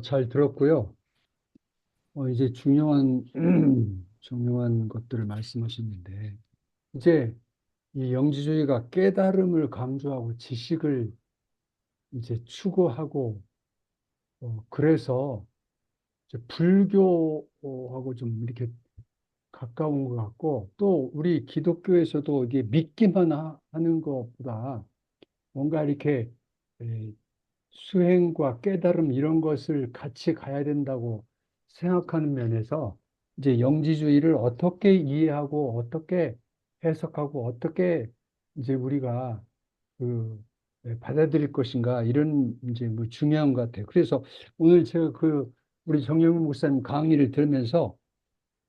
잘 들었고요. 이제 중요한, 중요한 것들을 말씀하셨는데, 이제 이 영지주의가 깨달음을 강조하고 지식을 이제 추구하고, 그래서 이제 불교하고 좀 이렇게 가까운 것 같고, 또 우리 기독교에서도 이게 믿기만 하는 것보다 뭔가 이렇게 에, 수행과 깨달음 이런 것을 같이 가야 된다고 생각하는 면에서 이제 영지주의를 어떻게 이해하고 어떻게 해석하고 어떻게 이제 우리가 그 받아들일 것인가 이런 이제 뭐 중요한 것 같아요. 그래서 오늘 제가 우리 정영훈 목사님 강의를 들으면서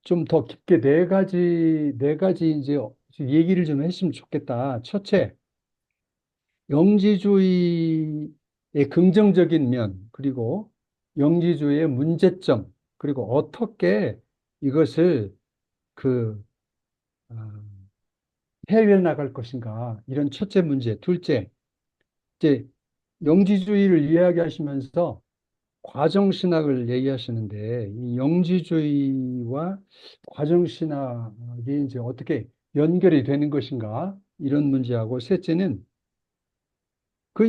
좀 더 깊게 네 가지 이제 얘기를 좀 했으면 좋겠다. 첫째, 영지주의의 긍정적인 면, 그리고 영지주의의 문제점, 그리고 어떻게 이것을 그, 아, 해결나갈 것인가. 이런 첫째 문제. 둘째, 이제 영지주의를 이야기하시면서 과정신학을 얘기하시는데, 이 영지주의와 과정신학이 이제 어떻게 연결이 되는 것인가. 이런 문제하고, 셋째는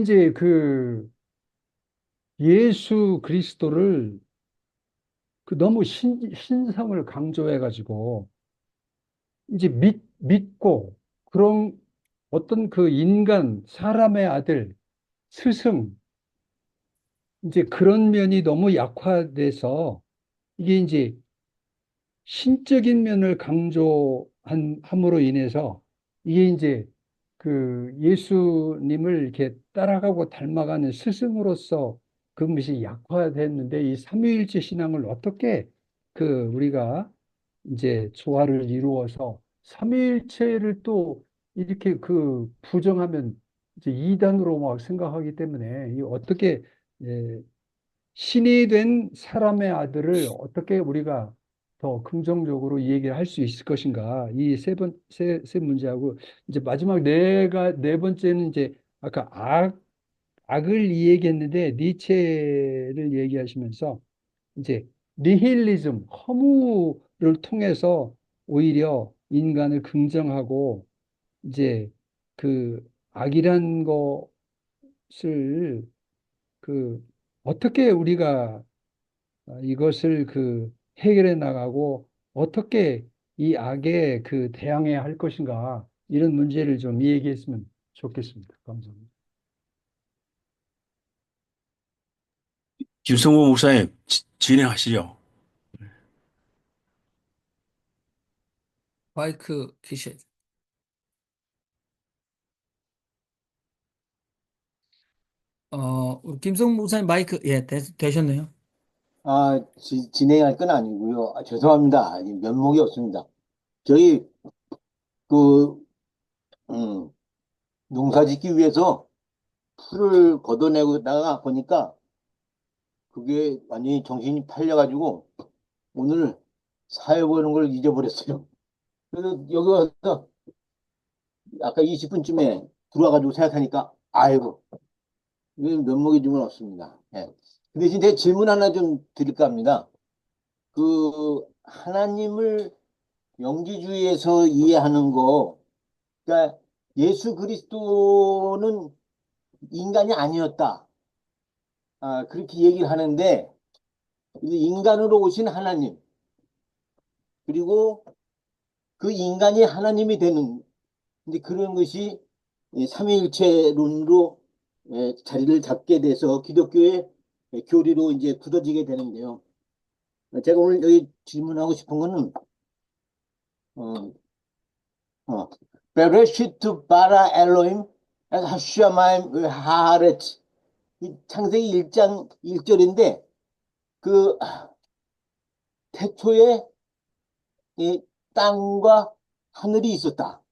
이제 예수 그리스도를 너무 신성을 강조해가지고 이제 믿고 그런 어떤 인간, 사람의 아들, 스승, 이제 그런 면이 너무 약화돼서 이게 이제 신적인 면을 함으로 인해서 이게 이제 예수님을 이렇게 따라가고 닮아가는 스승으로서 그것이 약화됐는데 이 삼위일체 신앙을 어떻게 우리가 이제 조화를 이루어서 삼위일체를 또 이렇게 부정하면 이제 이단으로 막 생각하기 때문에 이 어떻게 신이 된 사람의 아들을 어떻게 우리가 더 긍정적으로 얘기를 할 수 있을 것인가. 이 세 문제하고, 이제 마지막 네 번째는 이제 아까 악을 얘기했는데, 니체를 얘기하시면서 이제 니힐리즘, 허무를 통해서 오히려 인간을 긍정하고, 이제 악이란 것을 어떻게 우리가 이것을 해결해 나가고 어떻게 이 악에 대항해야 할 것인가 이런 문제를 좀 얘기했으면 좋겠습니다. 감사합니다. 김성모 목사님 진행하시죠. 마이크 키셔. 우리 김성 목사님 마이크, 예, 되셨네요. 진행할 건 아니고요. 죄송합니다. 면목이 없습니다. 저희 그 음, 농사 짓기 위해서 풀을 걷어내다가 보니까 그게 완전히 정신이 팔려가지고 오늘 사회 보는 걸 잊어버렸어요. 그래서 여기 와서 아까 20분쯤에 들어와가지고 생각하니까 아이고 이게 면목이 좀 없습니다. 예. 그 대신 제가 질문 하나 좀 드릴까 합니다. 하나님을 영지주의에서 이해하는 거, 그러니까 예수 그리스도는 인간이 아니었다. 그렇게 얘기를 하는데, 인간으로 오신 하나님, 그리고 그 인간이 하나님이 되는, 이제 그런 것이 삼위일체론으로 자리를 잡게 돼서 기독교의 교리로 이제 굳어지게 되는데요. 제가 오늘 여기 질문하고 싶은 거는, 어, 베레시트 바라 엘로임 하슈아마임 하하렛 이 창세기 1장 1절인데 그 태초에 이 땅과 하늘이 있었다.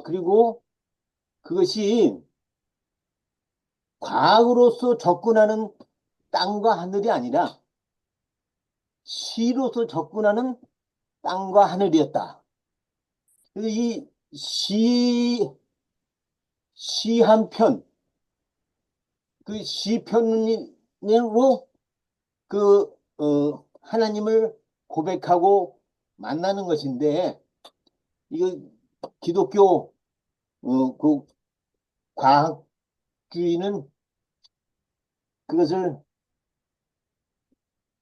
그리고 그것이 과학으로서 접근하는 땅과 하늘이 아니라 시로서 접근하는 땅과 하늘이었다. 그래서 이 시 한 편, 그 시편으로 그, 하나님을 고백하고 만나는 것인데, 이거 기독교, 그 과학주의는 그것을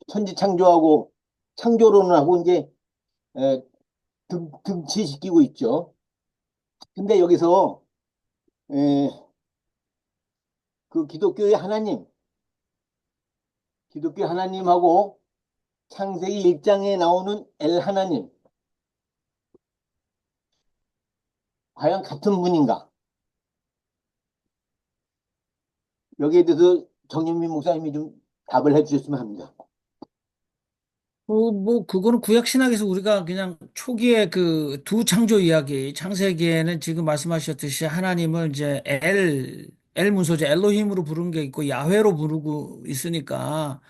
천지창조하고 창조론하고 이제 에, 등치시키고 있죠. 근데 여기서 에, 그 기독교 하나님하고 창세기 1장에 나오는 엘 하나님, 과연 같은 분인가? 여기에 대해서 정윤민 목사님이 좀 답을 해주셨으면 합니다. 그거는 구약 신학에서 우리가 그냥 초기에 그 두 창조 이야기, 창세기에는 지금 말씀하셨듯이 하나님을 이제 엘 문서죠. 엘로힘으로 부른 게 있고 야훼로 부르고 있으니까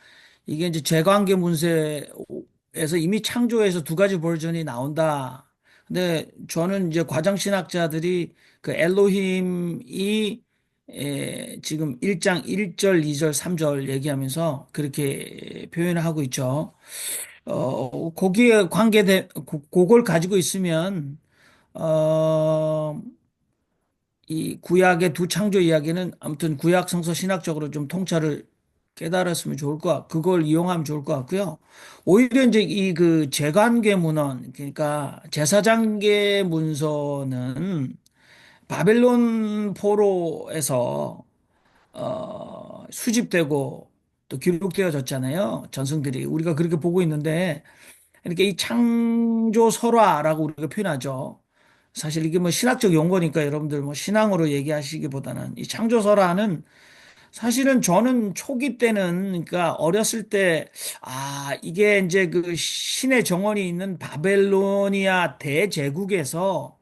이게 이제 제관계 문서에서 이미 창조에서 두 가지 버전이 나온다. 근데 저는 이제 과장 신학자들이 그 엘로힘이 지금 1장 1절, 2절, 3절 얘기하면서 그렇게 표현을 하고 있죠. 거기에 그걸 가지고 있으면, 어, 이 구약의 두 창조 이야기는 아무튼 구약 성서 신학적으로 좀 통찰을 깨달았으면 좋을 그걸 이용하면 좋을 것 같고요. 오히려 이제 이 그 제관계 문헌, 그러니까 제사장계 문서는 바벨론 포로에서 수집되고 또 기록되어졌잖아요. 전승들이. 우리가 그렇게 보고 있는데, 이렇게 이 창조 설화라고 우리가 표현하죠. 사실 이게 뭐 신학적 용어니까 여러분들 뭐 신앙으로 얘기하시기보다는 이 창조 설화는 사실은 저는 초기 때는 그러니까 어렸을 때 이게 이제 그 신의 정원이 있는 바벨로니아 대제국에서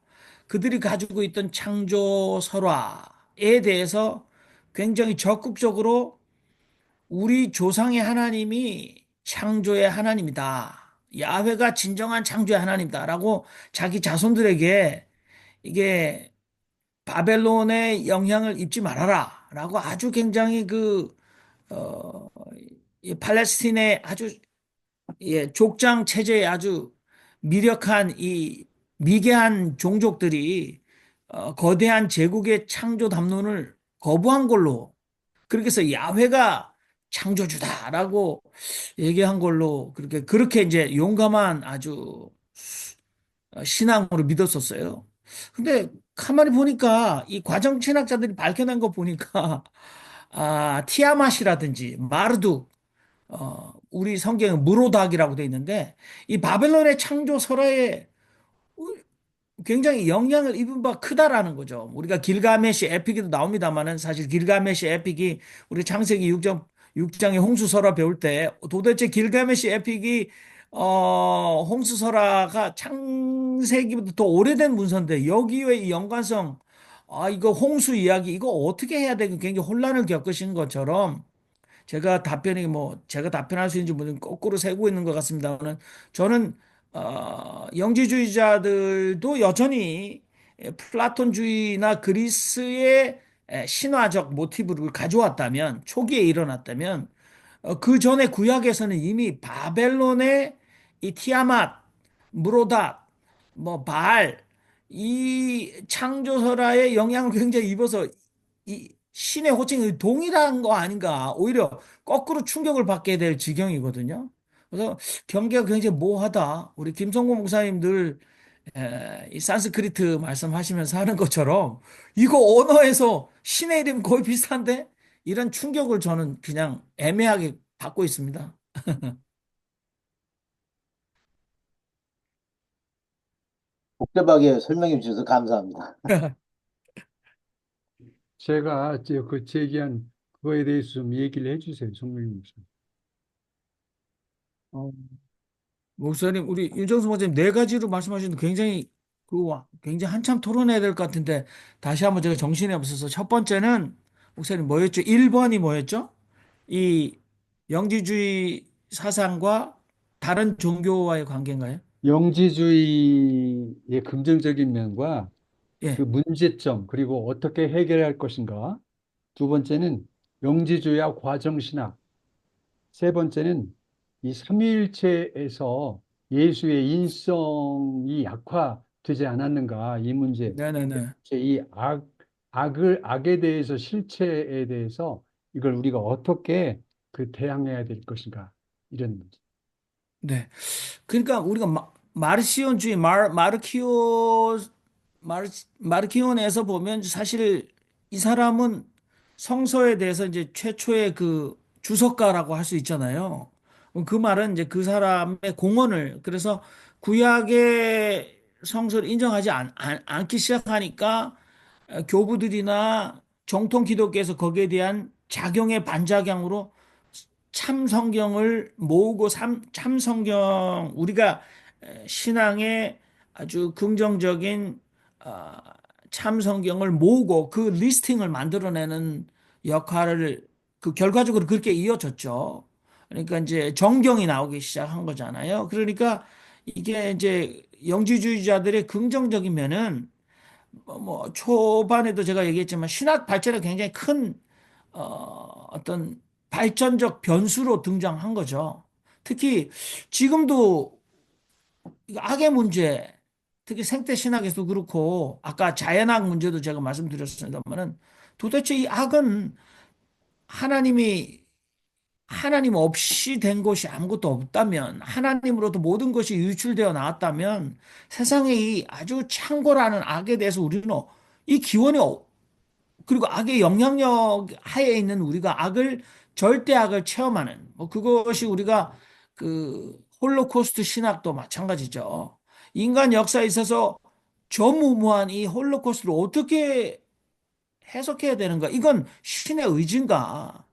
그들이 가지고 있던 창조 설화에 대해서 굉장히 적극적으로 우리 조상의 하나님이 창조의 하나님이다. 야훼가 진정한 창조의 하나님이다라고 자기 자손들에게 이게 바벨론의 영향을 입지 말아라. 라고 아주 굉장히 어, 이 팔레스틴의 아주 족장 체제의 아주 미력한 이 미개한 종족들이 거대한 제국의 창조 담론을 거부한 걸로 그렇게 해서 야훼가 창조주다라고 얘기한 걸로 그렇게 이제 용감한 아주 신앙으로 믿었었어요. 근데 가만히 보니까 이 과정 신학자들이 밝혀낸 거 보니까 티아맛이라든지 마르둑 우리 성경에 무로닥이라고 돼 있는데 이 바벨론의 창조 설화에 굉장히 영향을 입은 바 크다라는 거죠. 우리가 길가메시 에픽에도 나옵니다만은 사실 길가메시 에픽이 우리 창세기 6장의 홍수설화 배울 때 도대체 길가메시 에픽이 홍수설화가 창세기보다 더 오래된 문서인데 여기에 이 연관성 이거 홍수 이야기 이거 어떻게 해야 되고 굉장히 혼란을 겪으신 것처럼 제가 답변할 수 있는지 모르는 거꾸로 세고 있는 것 같습니다만 저는 영지주의자들도 여전히 플라톤주의나 그리스의 신화적 모티브를 가져왔다면 초기에 일어났다면 그 전에 구약에서는 이미 바벨론의 이 티아맛, 무로닷, 뭐 바알 이 창조설화의 영향을 굉장히 입어서 이 신의 호칭이 동일한 거 아닌가 오히려 거꾸로 충격을 받게 될 지경이거든요. 그래서 경계가 굉장히 모호하다. 우리 김성구 목사님들 이 산스크리트 말씀하시면서 하는 것처럼 이거 언어에서 신의 이름 거의 비슷한데 이런 충격을 저는 그냥 애매하게 받고 있습니다. 복잡하게 설명해 주셔서 감사합니다. 제가 그 제기한 그거에 대해서 좀 얘기를 해주세요, 송명희 목사님. 어, 목사님, 우리 윤정수 목사님 네 가지로 말씀하시는데 굉장히 한참 토론해야 될 것 같은데 다시 한번 제가 정신이 없어서 첫 번째는 목사님 뭐였죠? 1번이 뭐였죠? 이 영지주의 사상과 다른 종교와의 관계인가요? 영지주의의 긍정적인 면과 그 예. 문제점, 그리고 어떻게 해결할 것인가. 두 번째는 영지주의와 과정신학. 세 번째는 이 삼위일체에서 예수의 인성이 약화되지 않았는가 이 문제. 네네네. 이 악에 대해서 실체에 대해서 이걸 우리가 어떻게 그 대항해야 될 것인가 이런 문제. 네. 그러니까 우리가 마르시온주의 마르키온에서 보면 사실 이 사람은 성서에 대해서 이제 최초의 그 주석가라고 할 수 있잖아요. 그 말은 이제 그 사람의 공헌을 그래서 구약의 성서를 인정하지 않기 시작하니까 교부들이나 정통 기독교에서 거기에 대한 작용의 반작용으로 참 성경을 모으고 참 성경 우리가 신앙의 아주 긍정적인 아, 참 성경을 모으고 그 리스팅을 만들어내는 역할을 그 결과적으로 그렇게 이어졌죠. 그러니까 이제 정경이 나오기 시작한 거잖아요. 그러니까 이게 이제 영지주의자들의 긍정적인 면은 뭐 초반에도 제가 얘기했지만 신학 발전에 굉장히 큰 어떤 발전적 변수로 등장한 거죠. 특히 지금도 이 악의 문제, 특히 생태 신학에서도 그렇고 아까 자연학 문제도 제가 말씀드렸습니다만은 도대체 이 악은 하나님이 하나님 없이 된 것이 아무것도 없다면 하나님으로부터 모든 것이 유출되어 나왔다면 세상에 이 아주 창궐하는 악에 대해서 우리는 이 기원이 그리고 악의 영향력 하에 있는 우리가 악을 절대 악을 체험하는 뭐 그것이 우리가 그 홀로코스트 신학도 마찬가지죠. 인간 역사에 있어서 전무후무한 이 홀로코스트를 어떻게 해석해야 되는가? 이건 신의 의지인가?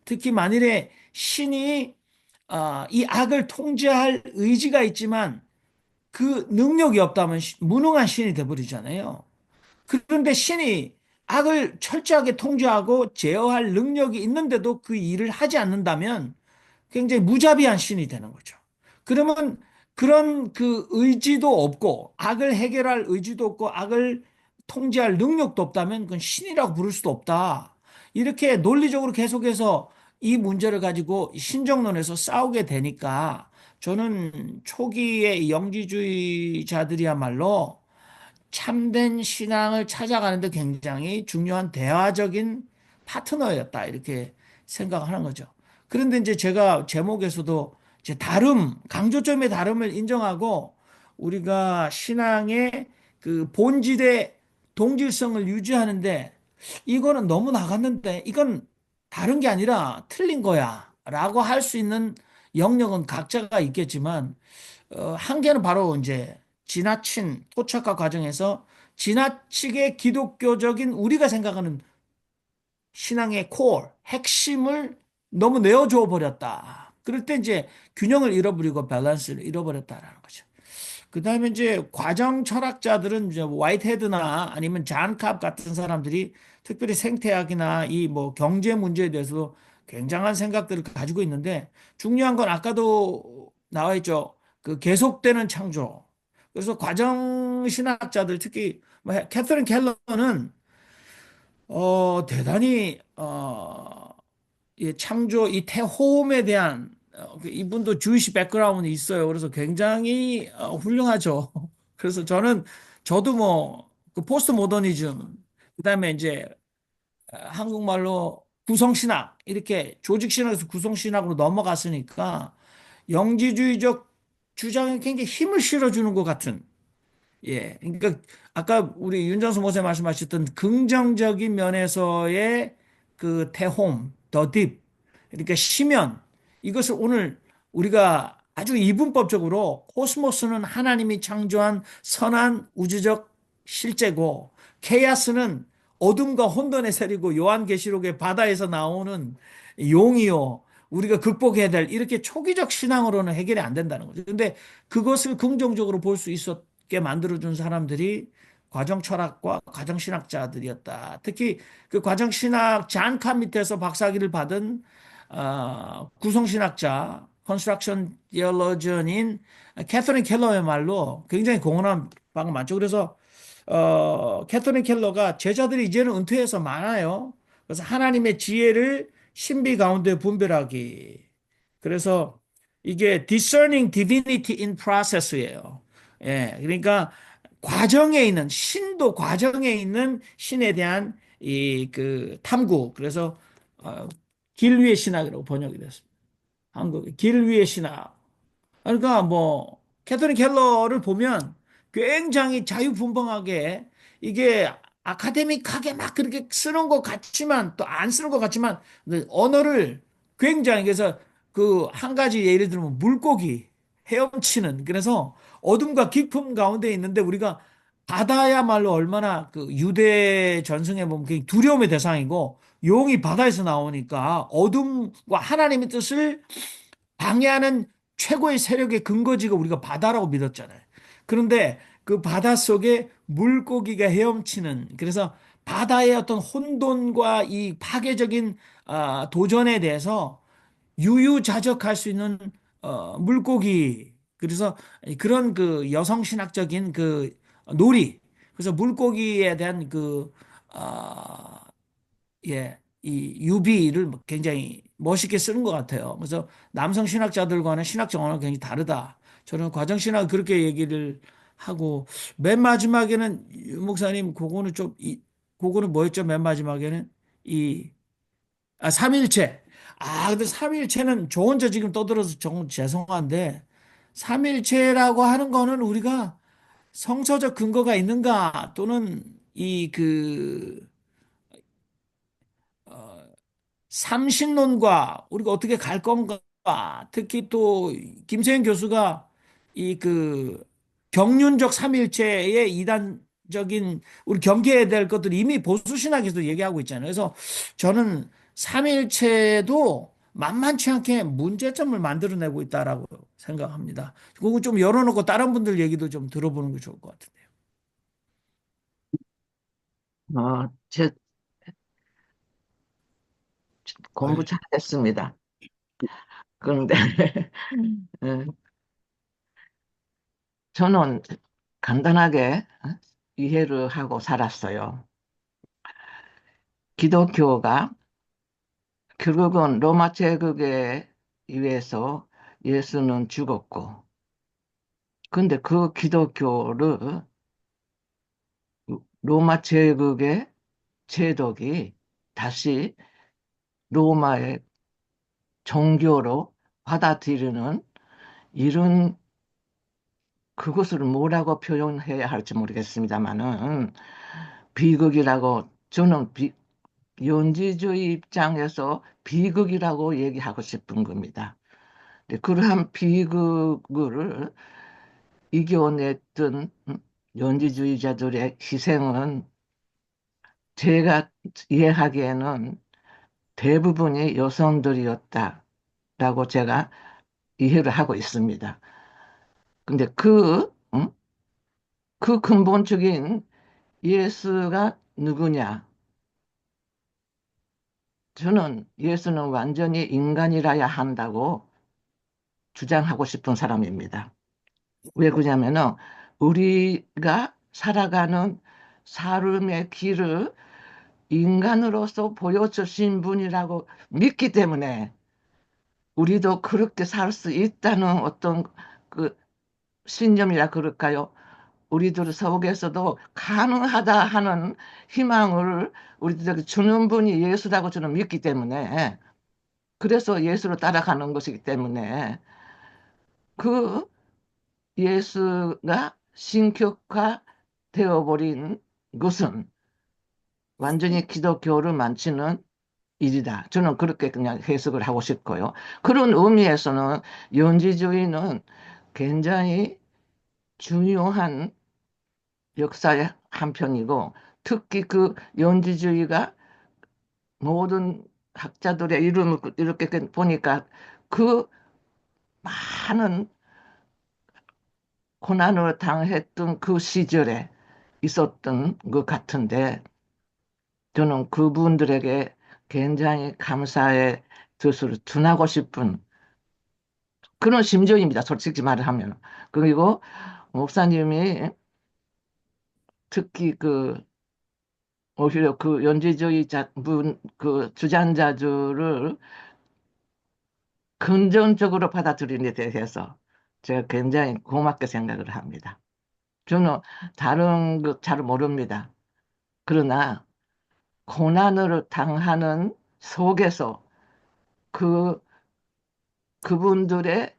특히 만일에 신이 이 악을 통제할 의지가 있지만 그 능력이 없다면 무능한 신이 돼버리잖아요. 그런데 신이 악을 철저하게 통제하고 제어할 능력이 있는데도 그 일을 하지 않는다면 굉장히 무자비한 신이 되는 거죠. 그러면 그런 그 의지도 없고 악을 해결할 의지도 없고 악을 통제할 능력도 없다면 그건 신이라고 부를 수도 없다. 이렇게 논리적으로 계속해서 이 문제를 가지고 신정론에서 싸우게 되니까 저는 초기의 영지주의자들이야말로 참된 신앙을 찾아가는데 굉장히 중요한 대화적인 파트너였다. 이렇게 생각하는 거죠. 그런데 이제 제가 제목에서도 이제 강조점의 다름을 인정하고 우리가 신앙의 그 본질의 동질성을 유지하는데 이거는 너무 나갔는데 이건 다른 게 아니라 틀린 거야. 라고 할 수 있는 영역은 각자가 있겠지만 한계는 바로 이제 지나친 토착화 과정에서 지나치게 기독교적인 우리가 생각하는 신앙의 핵심을 너무 내어줘 버렸다. 그럴 때 이제 균형을 잃어버리고 밸런스를 잃어버렸다라는 거죠. 그 다음에 이제 과정 철학자들은 이제 화이트헤드나 아니면 잔캅 같은 사람들이 특별히 생태학이나 이 뭐 경제 문제에 대해서도 굉장한 생각들을 가지고 있는데 중요한 건 아까도 나와 있죠. 그 계속되는 창조. 그래서 과정 신학자들 특히 뭐 캐서린 켈러는 대단히 이 창조 이 태호음에 대한 이분도 주이시 백그라운드 있어요. 그래서 굉장히 훌륭하죠. 그래서 저도 뭐 그 포스트 모더니즘 그다음에 이제 한국말로 구성신학 이렇게 조직신학에서 구성신학으로 넘어갔으니까 영지주의적 주장에 굉장히 힘을 실어주는 것 같은 예. 그러니까 아까 우리 윤정수 목사님 말씀하셨던 긍정적인 면에서의 그 태홈, 더 딥, 그러니까 심연 이것을 오늘 우리가 아주 이분법적으로 코스모스는 하나님이 창조한 선한 우주적 실제고 케이아스는 어둠과 혼돈의 세리고 요한계시록의 바다에서 나오는 용이요. 우리가 극복해야 될 이렇게 초기적 신앙으로는 해결이 안 된다는 거죠. 근데 그것을 긍정적으로 볼 수 있었게 만들어준 사람들이 과정 철학과 과정 신학자들이었다. 특히 그 과정 신학 잔칸 밑에서 박사학위를 받은 구성 신학자 컨스트럭션 디얼로전인 캐서린 켈러의 말로 굉장히 공헌한 바가 많죠. 그래서 캐서린 켈러가 제자들이 이제는 은퇴해서 많아요. 그래서 하나님의 지혜를 신비 가운데 분별하기. 그래서 이게 discerning divinity in process예요. 예, 그러니까 과정에 있는 신도 과정에 있는 신에 대한 이 그 탐구. 그래서 어, 길 위의 신학이라고 번역이 됐습니다. 한국 길 위의 신학. 그러니까 뭐 캐서린 켈러를 보면 굉장히 자유분방하게 이게 아카데믹하게 막 그렇게 쓰는 것 같지만 또 안 쓰는 것 같지만 언어를 굉장히 그래서 그 한 가지 예를 들면 물고기 헤엄치는 그래서 어둠과 깊음 가운데 있는데 우리가 바다야말로 얼마나 그 유대 전승에 보면 굉장히 두려움의 대상이고 용이 바다에서 나오니까 어둠과 하나님의 뜻을 방해하는 최고의 세력의 근거지가 우리가 바다라고 믿었잖아요. 그런데 그 바다 속에 물고기가 헤엄치는 그래서 바다의 어떤 혼돈과 이 파괴적인 도전에 대해서 유유자적할 수 있는 물고기 그래서 그런 그 여성신학적인 그 놀이 그래서 물고기에 대한 그 어, 예, 이 유비를 굉장히 멋있게 쓰는 것 같아요. 그래서 남성 신학자들과는 신학 정언은 굉장히 다르다. 저는 과정 신학 그렇게 얘기를 하고 맨 마지막에는 유 목사님 그거는 좀 그거는 뭐였죠? 맨 마지막에는 이 삼일체. 근데 삼일체는 저 혼자 지금 떠들어서 정 죄송한데 삼일체라고 하는 거는 우리가 성서적 근거가 있는가 또는 이그 삼신론과 우리가 어떻게 갈 건가. 특히 또 김세현 교수가 이 그 경륜적 삼일체의 이단적인 우리 경계해야 될 것들 이미 보수 신학에서도 얘기하고 있잖아요. 그래서 저는 삼일체도 만만치 않게 문제점을 만들어내고 있다라고 생각합니다. 그거 좀 열어놓고 다른 분들 얘기도 좀 들어보는 게 좋을 것 같은데요. 제 공부 아유, 잘했습니다. 그런데 어, 저는 간단하게 이해를 하고 살았어요. 기독교가 결국은 로마 제국에 의해서 예수는 죽었고, 근데 그 기독교를 로마 제국의 제독이 다시 로마의 종교로 받아들이는 이런 그것을 뭐라고 표현해야 할지 모르겠습니다만은 비극이라고 저는 연지주의 입장에서 비극이라고 얘기하고 싶은 겁니다. 근데 그러한 비극을 이겨냈던 연지주의자들의 희생은 제가 이해하기에는 대부분이 여성들이었다라고 제가 이해를 하고 있습니다. 근데 그 근본적인 예수가 누구냐? 저는 예수는 완전히 인간이라야 한다고 주장하고 싶은 사람입니다. 왜 그러냐면은 우리가 살아가는 삶의 길을 인간으로서 보여주신 분이라고 믿기 때문에 우리도 그렇게 살 수 있다는 어떤 그 신념이라 그럴까요? 우리들 속에서도 가능하다 하는 희망을 우리들에게 주는 분이 예수라고 저는 믿기 때문에 그래서 예수를 따라가는 것이기 때문에 그 예수가 신격화 되어버린 것은 완전히 기독교를 만지는 일이다. 저는 그렇게 그냥 해석을 하고 싶고요. 그런 의미에서는 연지주의는 굉장히 중요한 역사의 한편이고 특히 그 연지주의가 모든 학자들의 이름을 이렇게 보니까 그 많은 고난을 당했던 그 시절에 있었던 것 같은데 저는 그분들에게 굉장히 감사의 뜻을 전하고 싶은 그런 심정입니다. 솔직히 말을 하면. 그리고 목사님이 특히 오히려 그 연지주의자 그 주장자들을 긍정적으로 받아들이는 데 대해서 제가 굉장히 고맙게 생각을 합니다. 저는 다른 거 잘 모릅니다. 그러나 고난을 당하는 속에서 그, 그분들의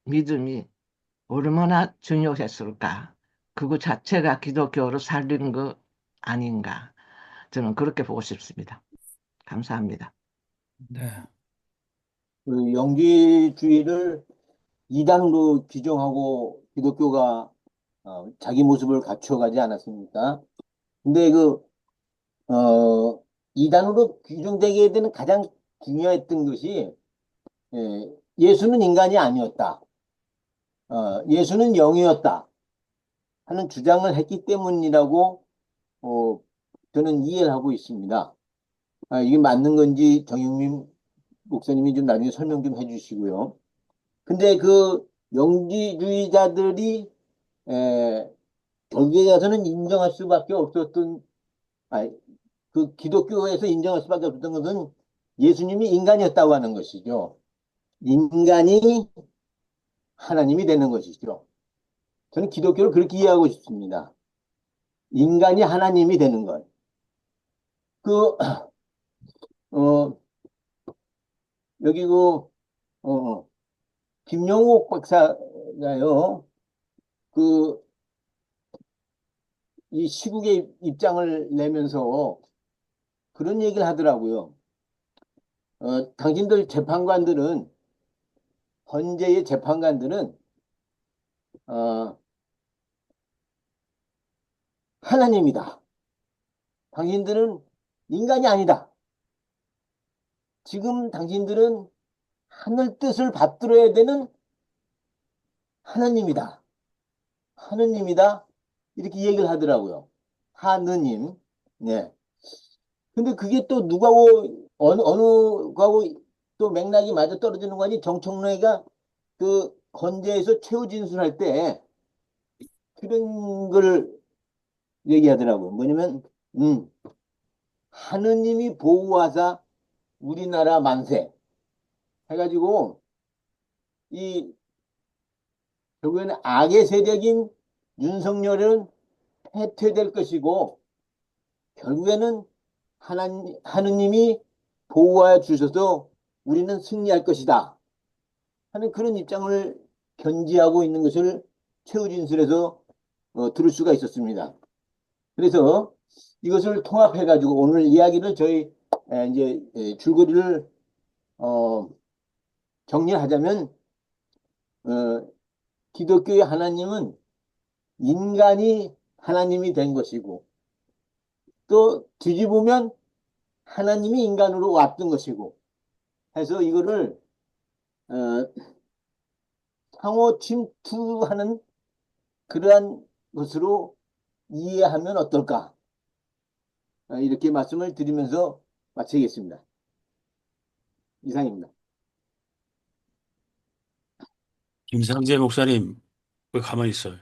믿음이 얼마나 중요했을까. 그거 자체가 기독교를 살리는 거 아닌가. 저는 그렇게 보고 싶습니다. 감사합니다. 네. 그 영지주의를 이단으로 규정하고 기독교가 자기 모습을 갖춰가지 않았습니까? 근데 이단으로 규정되게 되는 가장 중요했던 것이, 예수는 인간이 아니었다. 예수는 영이었다. 하는 주장을 했기 때문이라고, 어, 저는 이해를 하고 있습니다. 이게 맞는 건지 정영민 목사님이 좀 나중에 설명 좀 해주시고요. 근데 그 영지주의자들이 결국에 가서는 인정할 수밖에 없었던, 아니, 그 기독교에서 인정할 수밖에 없었던 것은 예수님이 인간이었다고 하는 것이죠. 인간이 하나님이 되는 것이죠. 저는 기독교를 그렇게 이해하고 싶습니다. 인간이 하나님이 되는 것. 그, 어, 여기 김용옥 박사가요, 그, 이 시국의 입장을 내면서 그런 얘기를 하더라고요. 당신들 재판관들은, 헌재의 재판관들은, 어, 하나님이다. 당신들은 인간이 아니다. 지금 당신들은 하늘 뜻을 받들어야 되는 하나님이다. 하느님이다. 이렇게 얘기를 하더라고요. 하느님. 네. 근데 그게 또 누가고, 어느 거하고 또 맥락이 맞아 떨어지는 거니 정청래가 그 헌재에서 최후 진술할 때 그런 걸 얘기하더라고요. 뭐냐면, 하느님이 보호하사 우리나라 만세 해가지고 이 결국에는 악의 세력인 윤석열은 해체될 것이고 결국에는 하느님이 보호하여 주셔서 우리는 승리할 것이다 하는 그런 입장을 견지하고 있는 것을 최우진술에서 들을 수가 있었습니다. 그래서 이것을 통합해가지고 오늘 이야기를 저희 이제 줄거리를 정리하자면 기독교의 하나님은 인간이 하나님이 된 것이고 또 뒤집으면 하나님이 인간으로 왔던 것이고 해서 이거를 상호 침투하는 그러한 것으로 이해하면 어떨까 이렇게 말씀을 드리면서 마치겠습니다. 이상입니다. 김상재 목사님, 왜 가만히 있어요?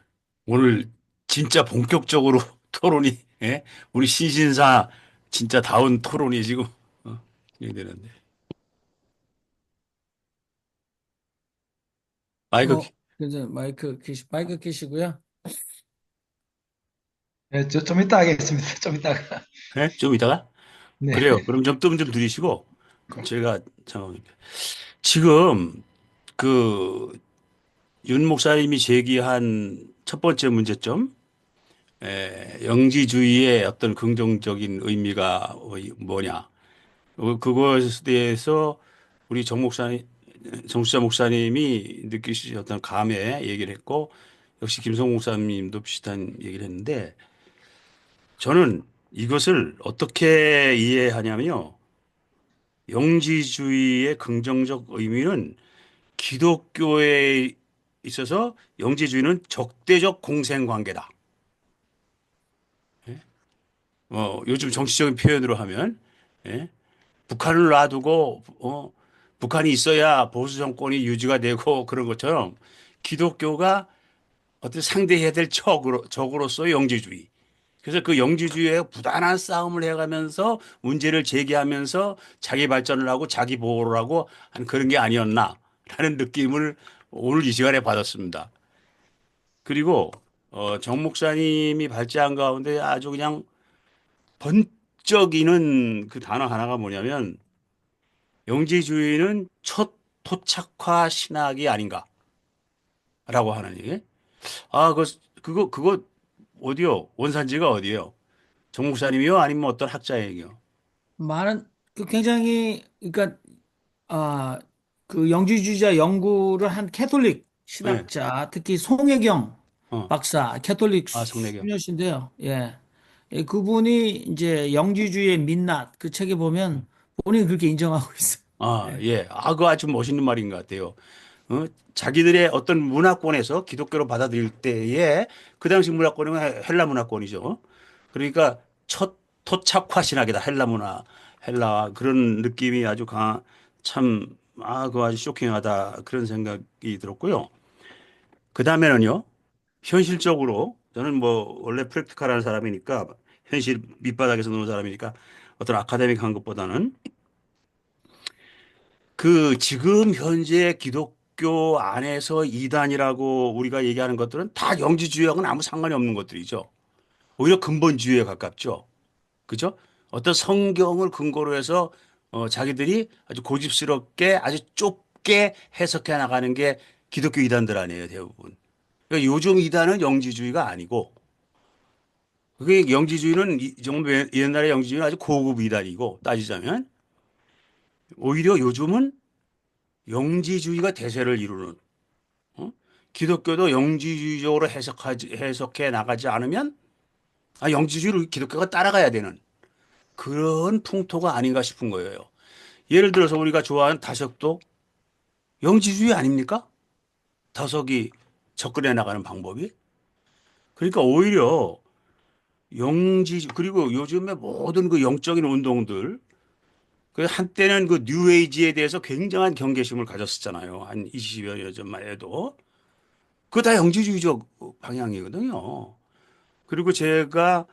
오늘 진짜 본격적으로 토론이, 예? 우리 신신사 진짜 다운 토론이 지금, 진행되는데. 마이크, 그래서 마이크 켜시고요. 네, 좀 이따 하겠습니다. 좀 이따가. 예? 좀 이따가? 네. 그래요. 그럼 좀 뜸 좀 들이시고, 그럼 제가, 잠깐만요. 지금, 그, 윤 목사님이 제기한 첫 번째 문제점, 영지주의의 어떤 긍정적인 의미가 뭐냐. 그것에 대해서 우리 정수자 목사님이 느끼신 어떤 감에 얘기를 했고, 역시 김성 목사님도 비슷한 얘기를 했는데, 저는 이것을 어떻게 이해하냐면요. 영지주의의 긍정적 의미는 기독교에 있어서 영지주의는 적대적 공생관계다. 요즘 정치적인 표현으로 하면, 예? 북한을 놔두고, 북한이 있어야 보수 정권이 유지가 되고 그런 것처럼 기독교가 어떻게 상대해야 될 적으로서의 영지주의. 그래서 그 영지주의에 부단한 싸움을 해가면서 문제를 제기하면서 자기 발전을 하고 자기 보호를 하고 하는 그런 게 아니었나. 라는 느낌을 오늘 이 시간에 받았습니다. 그리고 정 목사님이 발제한 가운데 아주 그냥 번쩍이는 그 단어 하나가 뭐냐면 영지주의는 첫 토착화 신학이 아닌가라고 하는 얘기. 아, 그거 어디요? 원산지가 어디예요? 정 목사님이요? 아니면 어떤 학자의 얘기요? 많은 그 굉장히 그러니까 아, 그 영지주의자 연구를 한 캐톨릭 네. 신학자, 특히 송혜경 어. 박사, 캐톨릭 아, 성내경. 수녀신데요. 예. 예, 그분이 이제 영지주의의 민낯 그 책에 보면 본인이 그렇게 인정하고 있어요. 아, 예. 예. 아, 그거 아주 멋있는 말인 것 같아요. 자기들의 어떤 문화권에서 기독교로 받아들일 때에 그 당시 문화권은 헬라 문화권이죠. 그러니까 첫 토착화 신학이다. 헬라 문화, 헬라 그런 느낌이 아주 참, 그거 아주 쇼킹하다. 그런 생각이 들었고요. 그 다음에는요. 현실적으로 저는 뭐 원래 프랙티컬한 사람이니까 현실 밑바닥에서 노는 사람이니까 어떤 아카데믹 한 것보다는 그 지금 현재 기독교 안에서 이단이라고 우리가 얘기하는 것들은 다 영지주의하고는 아무 상관이 없는 것들이죠. 오히려 근본주의에 가깝죠. 그죠? 어떤 성경을 근거로 해서 자기들이 아주 고집스럽게 아주 좁게 해석해 나가는 게 기독교 이단들 아니에요, 대부분. 그러니까 요즘 이단은 영지주의가 아니고 그게 영지주의는 정말 옛날에 영지주의는 아주 고급 이단이고 따지자면 오히려 요즘은 영지주의가 대세를 이루는 기독교도 영지주의적으로 해석해 나가지 않으면 영지주의를 기독교가 따라가야 되는 그런 풍토가 아닌가 싶은 거예요. 예를 들어서 우리가 좋아하는 다섯도 영지주의 아닙니까? 다섯이 접근해 나가는 방법이. 그러니까 오히려 그리고 요즘에 모든 그 영적인 운동들 그 한때는 그 뉴에이지에 대해서 굉장한 경계심을 가졌었잖아요. 한 20여 년 전만 해도. 그거 다 영지주의적 방향이거든요. 그리고 제가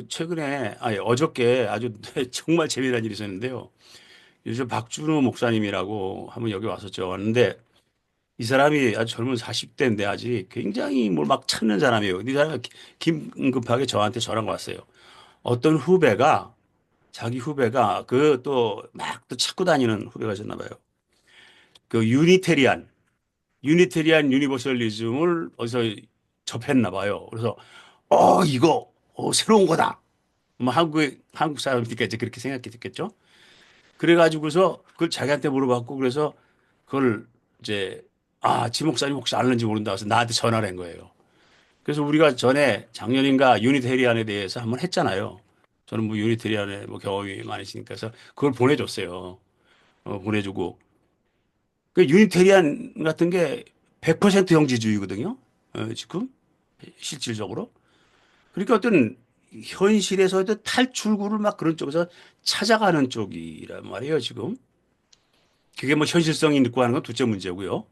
최근에 어저께 아주 정말 재미난 일이 있었는데요. 요즘 박준호 목사님이라고 한번 여기 왔었죠. 왔는데 이 사람이 아주 젊은 40대인데 아직 굉장히 뭘 막 찾는 사람이에요. 이 사람이 긴급하게 저한테 전화가 왔어요. 어떤 자기 후배가 그 또 막 또 찾고 다니는 후배가 있었나 봐요. 그 유니테리안 유니버설리즘을 어디서 접했나 봐요. 그래서 이거 새로운 거다. 뭐 한국 사람이니까 이제 그렇게 생각했겠죠. 그래가지고서 그걸 자기한테 물어봤고 그래서 그걸 이제 지 목사님 혹시 아는지 모른다 해서 나한테 전화를 한 거예요. 그래서 우리가 전에 작년인가 유니테리안에 대해서 한번 했잖아요. 저는 뭐 유니테리안에 뭐 경험이 많으시니까 그래서 그걸 보내줬어요. 보내주고 그 유니테리안 같은 게 100% 영지주의거든요. 지금 실질적으로. 그러니까 어떤 현실에서 어떤 탈출구를 막 그런 쪽에서 찾아가는 쪽이란 말이에요, 지금. 그게 뭐 현실성이 있고 하는 건 둘째 문제고요.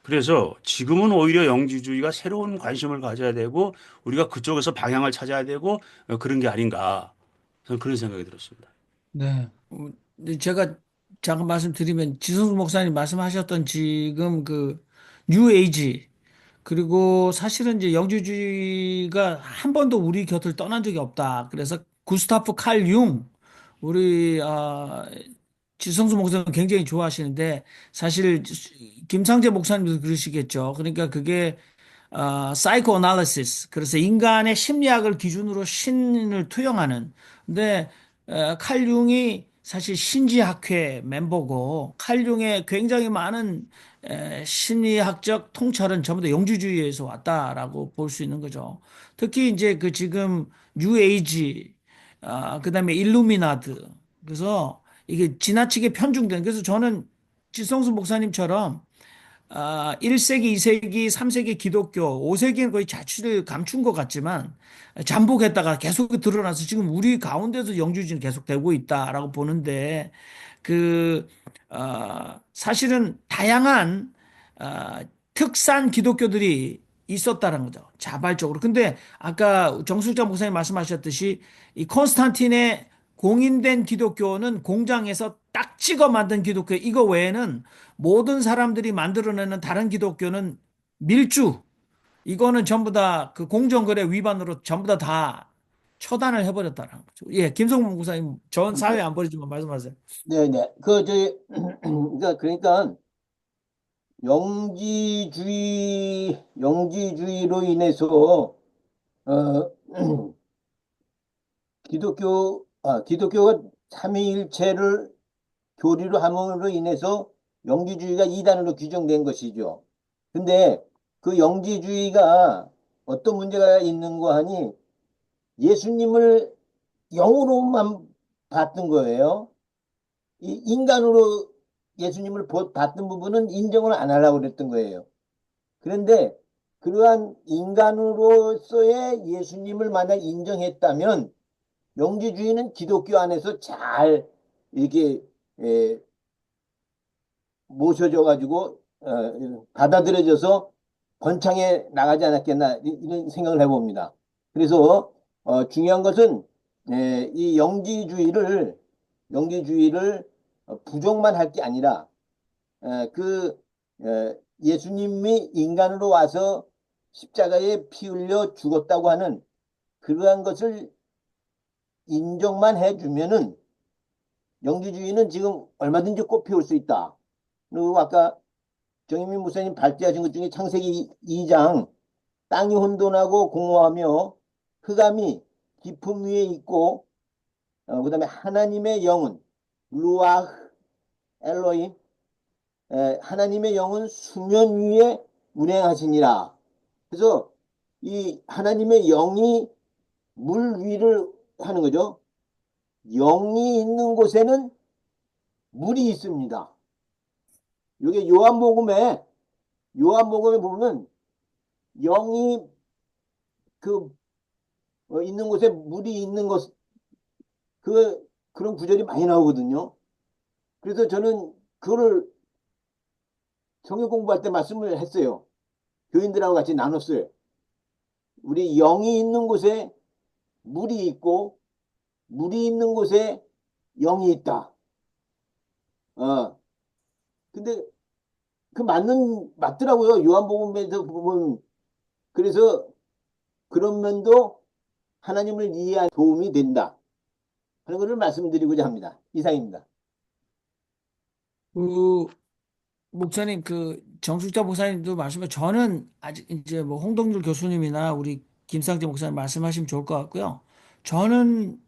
그래서 지금은 오히려 영지주의가 새로운 관심을 가져야 되고 우리가 그쪽에서 방향을 찾아야 되고 그런 게 아닌가. 저는 그런 생각이 들었습니다. 네. 근데 제가 잠깐 말씀드리면 지성수 목사님 말씀하셨던 지금 그 뉴에이지 그리고 사실은 이제 영지주의가 한 번도 우리 곁을 떠난 적이 없다. 그래서 구스타프 칼 융, 우리 지성수 목사님 굉장히 좋아하시는데 사실 김상재 목사님도 그러시겠죠. 그러니까 그게 사이코 어널리시스. 그래서 인간의 심리학을 기준으로 신을 투영하는. 근데 칼 융이 사실 신지학회 멤버고 칼 융의 굉장히 많은 심리학적 통찰은 전부 다 영지주의에서 왔다라고 볼 수 있는 거죠. 특히 이제 그 지금 뉴에이지 그다음에 일루미나드. 그래서 이게 지나치게 편중된. 그래서 저는 지성수 목사님처럼 1세기, 2세기, 3세기 기독교, 5세기는 거의 자취를 감춘 것 같지만 잠복했다가 계속 드러나서 지금 우리 가운데서 영주주의는 계속 되고 있다라고 보는데 그, 사실은 다양한 특산 기독교들이 있었다는 거죠. 자발적으로. 근데 아까 정숙자 목사님 말씀하셨듯이 이 콘스탄틴의 공인된 기독교는 공장에서 딱 찍어 만든 기독교, 이거 외에는 모든 사람들이 만들어내는 다른 기독교는 밀주, 이거는 전부 다 그 공정거래 위반으로 전부 다 처단을 해버렸다는 거죠. 예, 김성문 목사님, 전 사회 안 버리지만 말씀하세요. 네네. 그러니까 영지주의로 인해서, 어, 기독교가 삼위일체를 교리로 함으로 인해서 영지주의가 이단으로 규정된 것이죠. 근데 그 영지주의가 어떤 문제가 있는가 하니 예수님을 영으로만 봤던 거예요. 이 인간으로 예수님을 봤던 부분은 인정을 안 하려고 그랬던 거예요. 그런데 그러한 인간으로서의 예수님을 만약 인정했다면 영지주의는 기독교 안에서 잘 이렇게 에, 모셔져 가지고 받아들여져서 번창해 나가지 않았겠나 이런 생각을 해봅니다. 그래서 중요한 것은 이 영지주의를 부정만 할 게 아니라 그 예수님이 인간으로 와서 십자가에 피 흘려 죽었다고 하는 그러한 것을 인정만 해주면은 영지주의는 지금 얼마든지 꽃피울 수 있다. 그리고 아까 정인민 목사님 발제하신 것 중에 창세기 2장 땅이 혼돈하고 공허하며 흑암이 깊음 위에 있고 그다음에 하나님의 영은 루아흐 엘로힘 하나님의 영은 수면 위에 운행하시니라. 그래서 이 하나님의 영이 물 위를 하는 거죠. 영이 있는 곳에는 물이 있습니다. 이게 요한복음에 보면 영이 그 있는 곳에 물이 있는 것 그런 구절이 많이 나오거든요. 그래서 저는 그거를 성경 공부할 때 말씀을 했어요. 교인들하고 같이 나눴어요. 우리 영이 있는 곳에 물이 있고 물이 있는 곳에 영이 있다. 근데 맞더라고요. 요한복음에서 보면. 그래서 그런 면도 하나님을 이해하는 도움이 된다 하는 것을 말씀드리고자 합니다. 이상입니다. 그 목사님, 그 정숙자 목사님도 말씀해, 저는 아직 이제 뭐 홍동률 교수님이나 우리 김상재 목사님 말씀하시면 좋을 것 같고요. 저는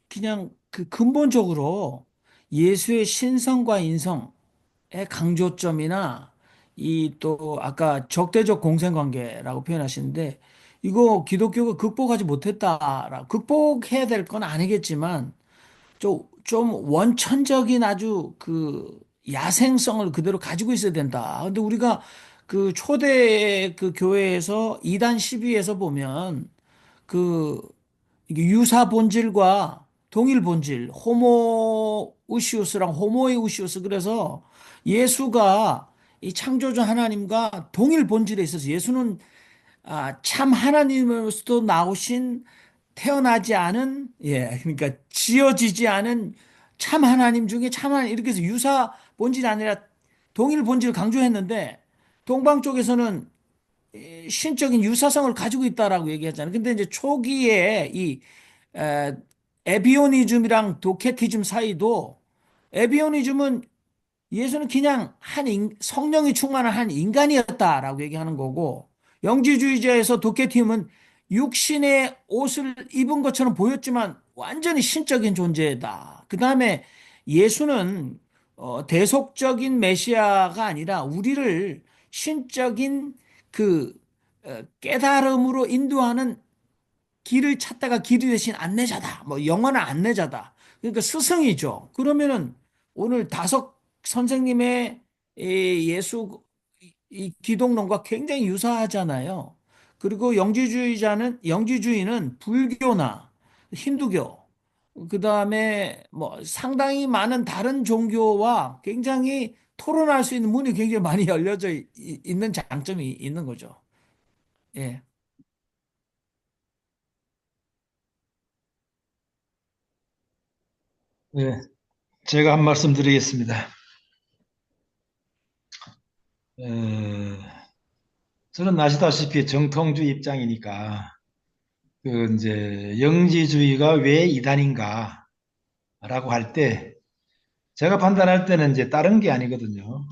그냥 그 근본적으로 예수의 신성과 인성의 강조점이나 이 또 아까 적대적 공생관계라고 표현하시는데, 이거 기독교가 극복하지 못했다라, 극복해야 될 건 아니겠지만 좀 원천적인 아주 그 야생성을 그대로 가지고 있어야 된다. 근데 우리가 그 초대 그 교회에서 이단 시비에서 보면 그 이게 유사 본질과 동일 본질, 호모 우시우스랑 호모의 우시우스, 그래서 예수가 이 창조주 하나님과 동일 본질에 있어서 예수는 참 하나님으로부터 나오신, 태어나지 않은, 예, 그러니까 지어지지 않은 참 하나님 중에 참 하나님, 이렇게 해서 유사 본질이 아니라 동일 본질을 강조했는데, 동방 쪽에서는 이 신적인 유사성을 가지고 있다라고 얘기하잖아요. 근데 이제 초기에 이 에, 에비오니즘이랑 도케티즘 사이도, 에비오니즘은 예수는 그냥 성령이 충만한 한 인간이었다라고 얘기하는 거고, 영지주의자에서 도케티움은 육신의 옷을 입은 것처럼 보였지만 완전히 신적인 존재다. 그 다음에 예수는 대속적인 메시아가 아니라 우리를 신적인 그 깨달음으로 인도하는 길을 찾다가 길이 대신 안내자다. 뭐 영원한 안내자다. 그러니까 스승이죠. 그러면은 오늘 다섯 선생님의 이 예수 이 기독론과 굉장히 유사하잖아요. 그리고 영지주의는 불교나 힌두교, 그다음에 뭐 상당히 많은 다른 종교와 굉장히 토론할 수 있는 문이 굉장히 많이 열려져 있는 장점이 있는 거죠. 예. 네. 제가 한 말씀 드리겠습니다. 어, 저는 아시다시피 정통주의 입장이니까 그 이제 영지주의가 왜 이단인가라고 할 때 제가 판단할 때는 이제 다른 게 아니거든요.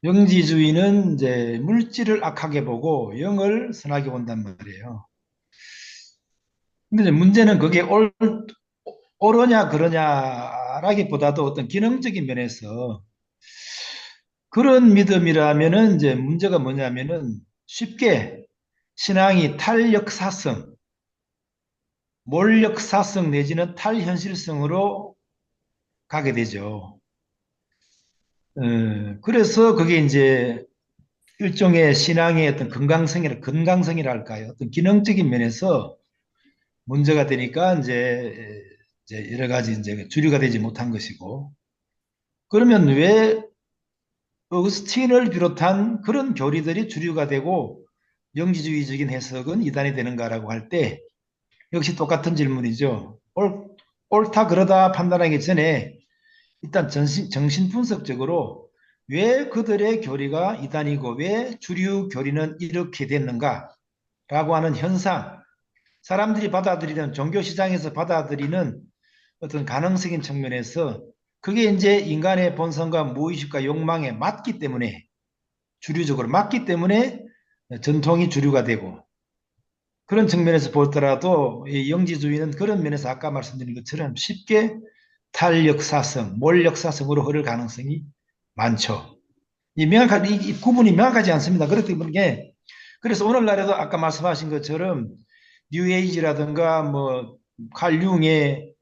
영지주의는 이제 물질을 악하게 보고 영을 선하게 본단 말이에요. 근데 이제 문제는 그게 옳으냐 그러냐라기보다도 어떤 기능적인 면에서 그런 믿음이라면은 이제 문제가 뭐냐면은 쉽게 신앙이 탈역사성, 몰역사성 내지는 탈현실성으로 가게 되죠. 그래서 그게 이제 일종의 신앙의 어떤 건강성이라 할까요? 어떤 기능적인 면에서 문제가 되니까 이제 여러 가지 이제 주류가 되지 못한 것이고, 그러면 왜 어거스틴을 비롯한 그런 교리들이 주류가 되고 영지주의적인 해석은 이단이 되는가라고 할 때 역시 똑같은 질문이죠. 옳다 그러다 판단하기 전에 일단 정신 분석적으로 왜 그들의 교리가 이단이고 왜 주류 교리는 이렇게 됐는가라고 하는 현상, 사람들이 받아들이는 종교 시장에서 받아들이는 어떤 가능성인 측면에서 그게 이제 인간의 본성과 무의식과 욕망에 맞기 때문에 주류적으로 맞기 때문에 전통이 주류가 되고 그런 측면에서 보더라도 이 영지주의는 그런 면에서 아까 말씀드린 것처럼 쉽게 탈역사성, 몰역사성으로 흐를 가능성이 많죠. 이 구분이 명확하지 않습니다. 그렇기 때문에 그래서 오늘날에도 아까 말씀하신 것처럼 뉴에이지라든가 뭐 칼융의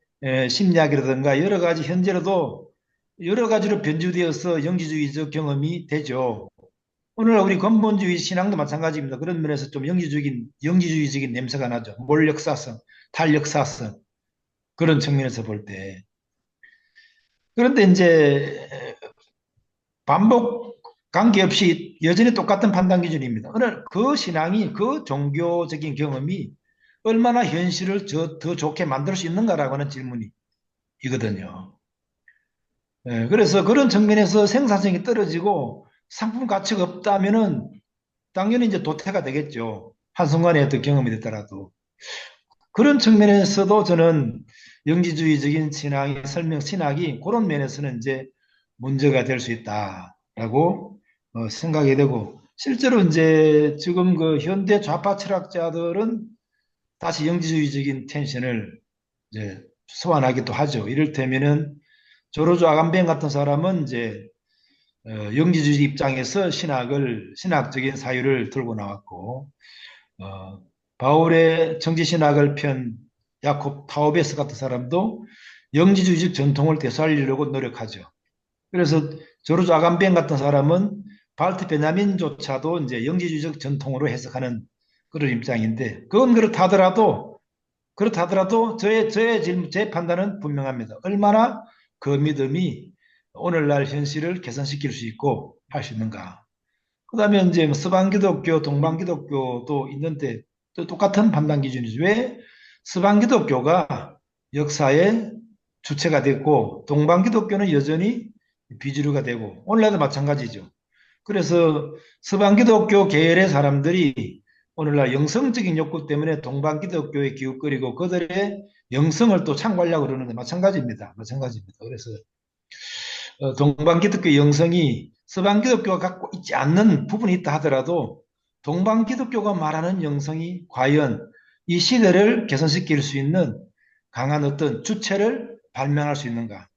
심리학이라든가 여러 가지 현재로도 여러 가지로 변주되어서 영지주의적 경험이 되죠. 오늘날 우리 근본주의 신앙도 마찬가지입니다. 그런 면에서 좀 영지주의적인 냄새가 나죠. 몰역사성, 탈역사성 그런 측면에서 볼 때. 그런데 이제 반복 관계없이 여전히 똑같은 판단 기준입니다. 오늘 그 신앙이 그 종교적인 경험이 얼마나 현실을 더 좋게 만들 수 있는가라고 하는 질문이거든요. 그래서 그런 측면에서 생산성이 떨어지고 상품 가치가 없다면은 당연히 이제 도태가 되겠죠. 한순간에 어떤 경험이 됐더라도. 그런 측면에서도 저는 영지주의적인 신학이 그런 면에서는 이제 문제가 될 수 있다라고 생각이 되고, 실제로 이제 지금 그 현대 좌파 철학자들은 다시 영지주의적인 텐션을 이제 소환하기도 하죠. 이를테면은 조르주 아간벤 같은 사람은 이제 영지주의 입장에서 신학적인 사유를 들고 나왔고, 어, 바울의 정치신학을 편 야콥 타우베스 같은 사람도 영지주의적 전통을 되살리려고 노력하죠. 그래서 조르주 아간벤 같은 사람은 발트 베냐민조차도 이제 영지주의적 전통으로 해석하는 그런 입장인데, 그건 그렇다더라도 제 판단은 분명합니다. 얼마나 그 믿음이 오늘날 현실을 개선시킬 수 있고 할 수 있는가. 그 다음에 이제 뭐 서방기독교, 동방기독교도 있는데 또 똑같은 판단 기준이죠. 왜 서방기독교가 역사의 주체가 됐고 동방기독교는 여전히 비주류가 되고 오늘날도 마찬가지죠. 그래서 서방기독교 계열의 사람들이 오늘날 영성적인 욕구 때문에 동방기독교에 기웃거리고 그들의 영성을 또 창고하려고 그러는데 마찬가지입니다. 마찬가지입니다. 그래서 동방기독교 영성이 서방기독교가 갖고 있지 않는 부분이 있다 하더라도 동방기독교가 말하는 영성이 과연 이 시대를 개선시킬 수 있는 강한 어떤 주체를 발명할 수 있는가?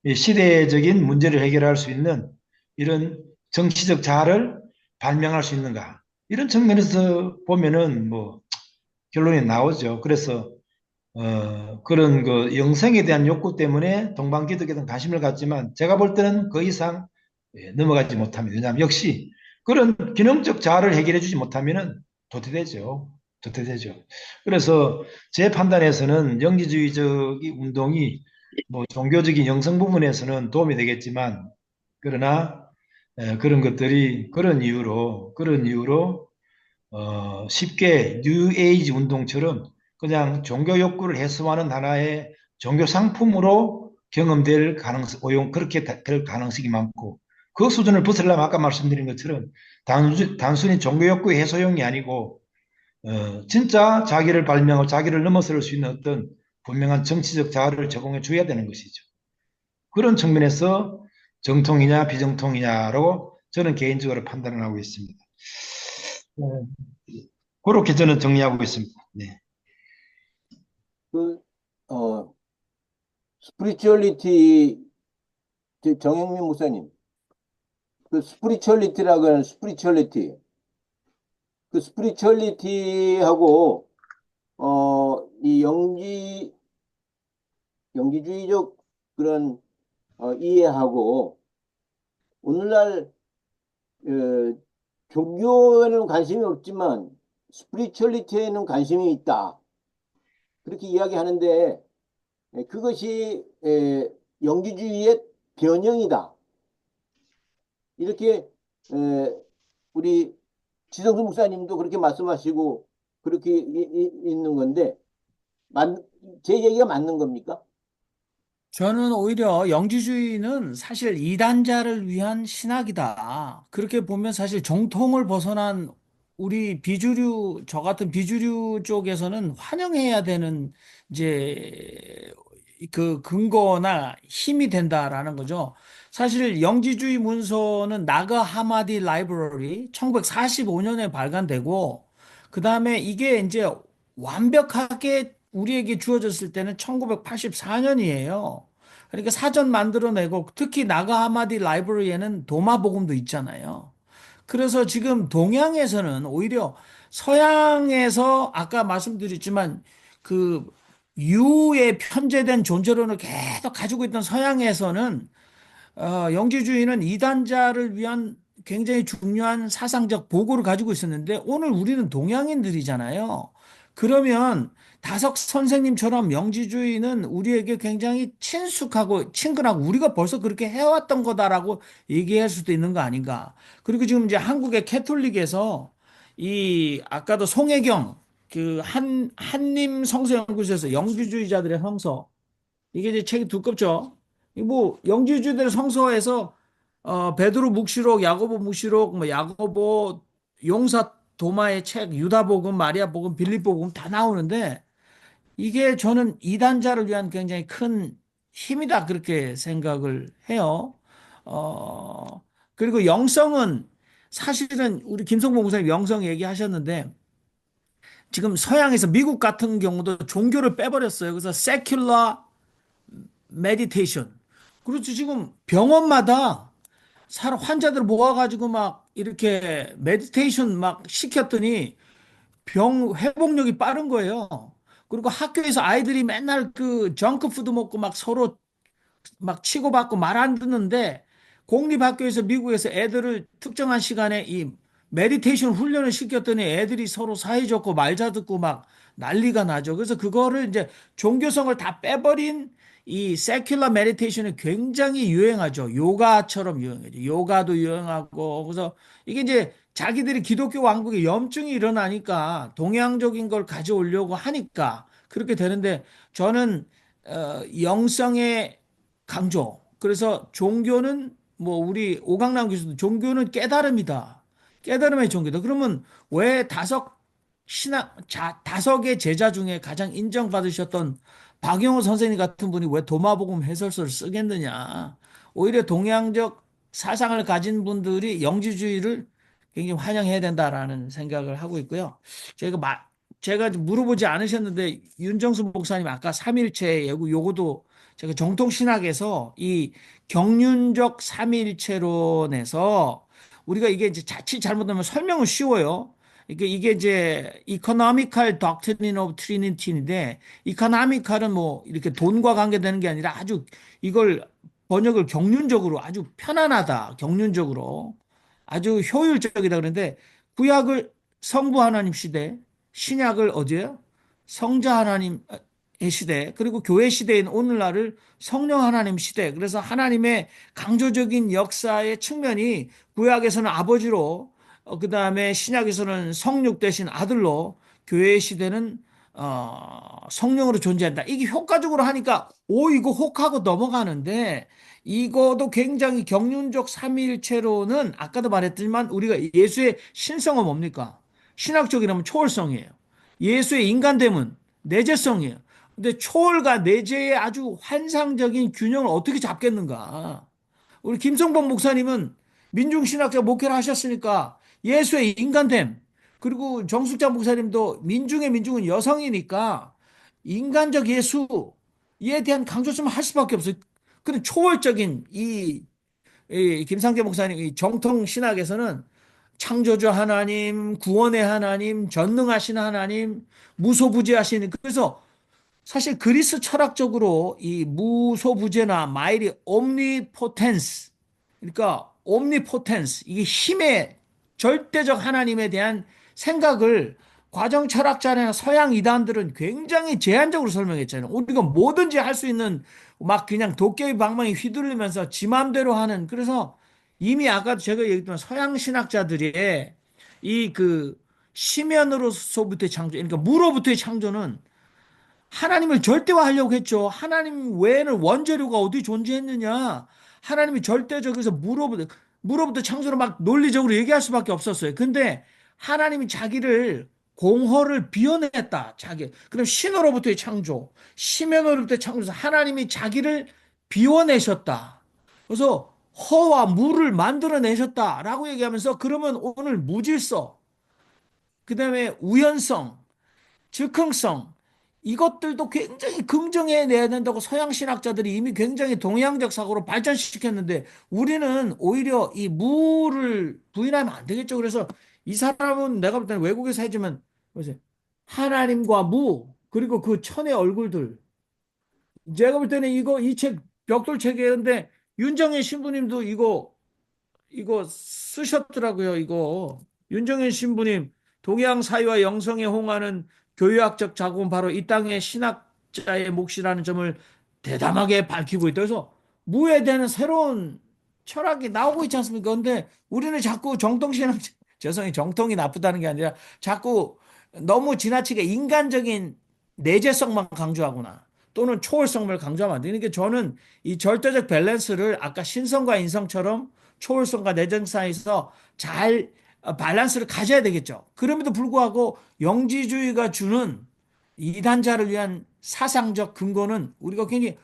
이 시대적인 문제를 해결할 수 있는 이런 정치적 자아를 발명할 수 있는가? 이런 측면에서 보면은 뭐 결론이 나오죠. 그래서 그런 그 영성에 대한 욕구 때문에 동방기독에는 관심을 갖지만 제가 볼 때는 그 이상 넘어가지 못합니다. 왜냐하면 역시 그런 기능적 자아를 해결해 주지 못하면은 도태되죠. 도태되죠. 그래서 제 판단에서는 영지주의적 운동이 뭐 종교적인 영성 부분에서는 도움이 되겠지만 그러나 그런 것들이 그런 이유로 쉽게 뉴에이지 운동처럼 그냥 종교 욕구를 해소하는 하나의 종교 상품으로 경험될 그렇게 될 가능성이 많고, 그 수준을 벗으려면 아까 말씀드린 것처럼 단순히 종교 욕구의 해소용이 아니고, 진짜 자기를 발명하고 자기를 넘어설 수 있는 어떤 분명한 정치적 자아를 제공해 줘야 되는 것이죠. 그런 측면에서 정통이냐 비정통이냐로 저는 개인적으로 판단을 하고 있습니다. 그렇게 저는 정리하고 있습니다. 네. 그, 스피리추얼리티, 정영민 목사님, 그 스피리추얼리티라고 하는 스피리추얼리티, 그 스피리추얼리티하고, 이 영지주의적 그런, 이해하고, 오늘날, 어, 종교에는 관심이 없지만, 스피리추얼리티에는 관심이 있다. 그렇게 이야기하는데, 그것이 영지주의의 변형이다. 이렇게 우리 지성수 목사님도 그렇게 말씀하시고 그렇게 있는 건데 제 얘기가 맞는 겁니까? 저는 오히려 영지주의는 사실 이단자를 위한 신학이다. 그렇게 보면 사실 정통을 벗어난 우리 비주류, 저 같은 비주류 쪽에서는 환영해야 되는 이제 그 근거나 힘이 된다라는 거죠. 사실 영지주의 문서는 나가 하마디 라이브러리 1945년에 발간되고 그 다음에 이게 이제 완벽하게 우리에게 주어졌을 때는 1984년이에요. 그러니까 사전 만들어내고 특히 나가 하마디 라이브러리에는 도마복음도 있잖아요. 그래서 지금 동양에서는 오히려 서양에서 아까 말씀드렸지만 그 유에 편제된 존재론을 계속 가지고 있던 서양에서는 영지주의는 이단자를 위한 굉장히 중요한 사상적 보고를 가지고 있었는데 오늘 우리는 동양인들이잖아요. 그러면 다석 선생님처럼 영지주의는 우리에게 굉장히 친숙하고 친근하고 우리가 벌써 그렇게 해왔던 거다라고 얘기할 수도 있는 거 아닌가. 그리고 지금 이제 한국의 캐톨릭에서 이 아까도 송혜경 그 한림 성서연구소에서 영지주의자들의 성서 이게 이제 책이 두껍죠. 뭐 영지주의들 성서에서 베드로 묵시록, 야고보 묵시록, 뭐 야고보 용사 도마의 책, 유다복음, 마리아복음, 빌립복음 다 나오는데 이게 저는 이단자를 위한 굉장히 큰 힘이다 그렇게 생각을 해요. 어, 그리고 영성은 사실은 우리 김성봉 목사님 영성 얘기하셨는데 지금 서양에서 미국 같은 경우도 종교를 빼버렸어요. 그래서 secular 메디테이션. 그렇죠. 지금 병원마다 사람 환자들 모아가지고 막 이렇게 메디테이션 막 시켰더니 병 회복력이 빠른 거예요. 그리고 학교에서 아이들이 맨날 그 정크푸드 먹고 막 서로 막 치고받고 말 안 듣는데 공립학교에서 미국에서 애들을 특정한 시간에 이 메디테이션 훈련을 시켰더니 애들이 서로 사이좋고 말 잘 듣고 막 난리가 나죠. 그래서 그거를 이제 종교성을 다 빼버린 이 세큘러 메디테이션이 굉장히 유행하죠. 요가처럼 유행하죠. 요가도 유행하고 그래서 이게 이제 자기들이 기독교 왕국에 염증이 일어나니까 동양적인 걸 가져오려고 하니까 그렇게 되는데 저는 영성의 강조. 그래서 종교는 뭐 우리 오강남 교수도 종교는 깨달음이다. 깨달음의 종교다. 그러면 왜 다석의 제자 중에 가장 인정받으셨던 박영호 선생님 같은 분이 왜 도마복음 해설서를 쓰겠느냐. 오히려 동양적 사상을 가진 분들이 영지주의를 굉장히 환영해야 된다라는 생각을 하고 있고요. 제가 물어보지 않으셨는데 윤정수 목사님 아까 삼일체 요거도 제가 정통신학에서 이 경륜적 삼일체론에서 우리가 이게 이제 자칫 잘못하면 설명은 쉬워요. 이게 이제 economical doctrine of trinity인데 economical은 뭐 이렇게 돈과 관계되는 게 아니라 아주 이걸 번역을 경륜적으로 아주 편안하다. 경륜적으로 아주 효율적이다 그러는데 구약을 성부 하나님 시대, 신약을 어디에요? 성자 하나님의 시대, 그리고 교회 시대인 오늘날을 성령 하나님 시대. 그래서 하나님의 강조적인 역사의 측면이 구약에서는 아버지로, 그 다음에 신약에서는 성육 대신 아들로, 교회 시대는 성령으로 존재한다. 이게 효과적으로 하니까 이거 혹하고 넘어가는데 이거도 굉장히 경륜적 삼위일체로는 아까도 말했지만 우리가 예수의 신성은 뭡니까? 신학적이라면 초월성이에요. 예수의 인간됨은 내재성이에요. 근데 초월과 내재의 아주 환상적인 균형을 어떻게 잡겠는가? 우리 김성범 목사님은 민중신학자 목회를 하셨으니까 예수의 인간됨, 그리고 정숙자 목사님도 민중의 민중은 여성이니까 인간적 예수에 대한 강조점을 할 수밖에 없어요. 그런 초월적인 이 김상재 목사님 이 정통 신학에서는 창조주 하나님, 구원의 하나님, 전능하신 하나님, 무소부재하신 그래서 사실 그리스 철학적으로 이 무소부재나 마이리 옴니포텐스 그러니까 옴니포텐스 이게 힘의 절대적 하나님에 대한 생각을 과정 철학자나 서양 이단들은 굉장히 제한적으로 설명했잖아요. 우리가 뭐든지 할 수 있는 막 그냥 도깨비 방망이 휘둘리면서 지 맘대로 하는 그래서 이미 아까도 제가 얘기했던 서양 신학자들의 이 그 심연으로서부터의 창조 그러니까 무로부터의 창조는 하나님을 절대화하려고 했죠. 하나님 외에는 원재료가 어디 존재했느냐. 하나님이 절대적에서 무로부터 창조를 막 논리적으로 얘기할 수밖에 없었어요. 근데 하나님이 자기를 공허를 비워냈다. 그럼 신으로부터의 창조, 심연으로부터의 창조에서 하나님이 자기를 비워내셨다. 그래서 허와 물을 만들어내셨다라고 얘기하면서 그러면 오늘 무질서, 그 다음에 우연성, 즉흥성 이것들도 굉장히 긍정해내야 된다고 서양 신학자들이 이미 굉장히 동양적 사고로 발전시켰는데 우리는 오히려 이 무를 부인하면 안 되겠죠. 그래서 이 사람은 내가 볼 때는 외국에서 해주면 하나님과 무 그리고 그 천의 얼굴들 제가 볼 때는 이 책 벽돌 책이었는데 윤정혜 신부님도 이거 쓰셨더라고요. 이거 윤정현 신부님 동양 사회와 영성에 홍하는 교육학적 자금은 바로 이 땅의 신학자의 몫이라는 점을 대담하게 밝히고 있다. 그래서 무에 대한 새로운 철학이 나오고 있지 않습니까? 근데 우리는 자꾸 정통신학 죄송해요. 정통이 나쁘다는 게 아니라 자꾸 너무 지나치게 인간적인 내재성만 강조하거나 또는 초월성을 강조하면 안 되는 게 저는 이 절대적 밸런스를 아까 신성과 인성처럼 초월성과 내정 사이에서 잘 밸런스를 가져야 되겠죠. 그럼에도 불구하고 영지주의가 주는 이단자를 위한 사상적 근거는 우리가 굉장히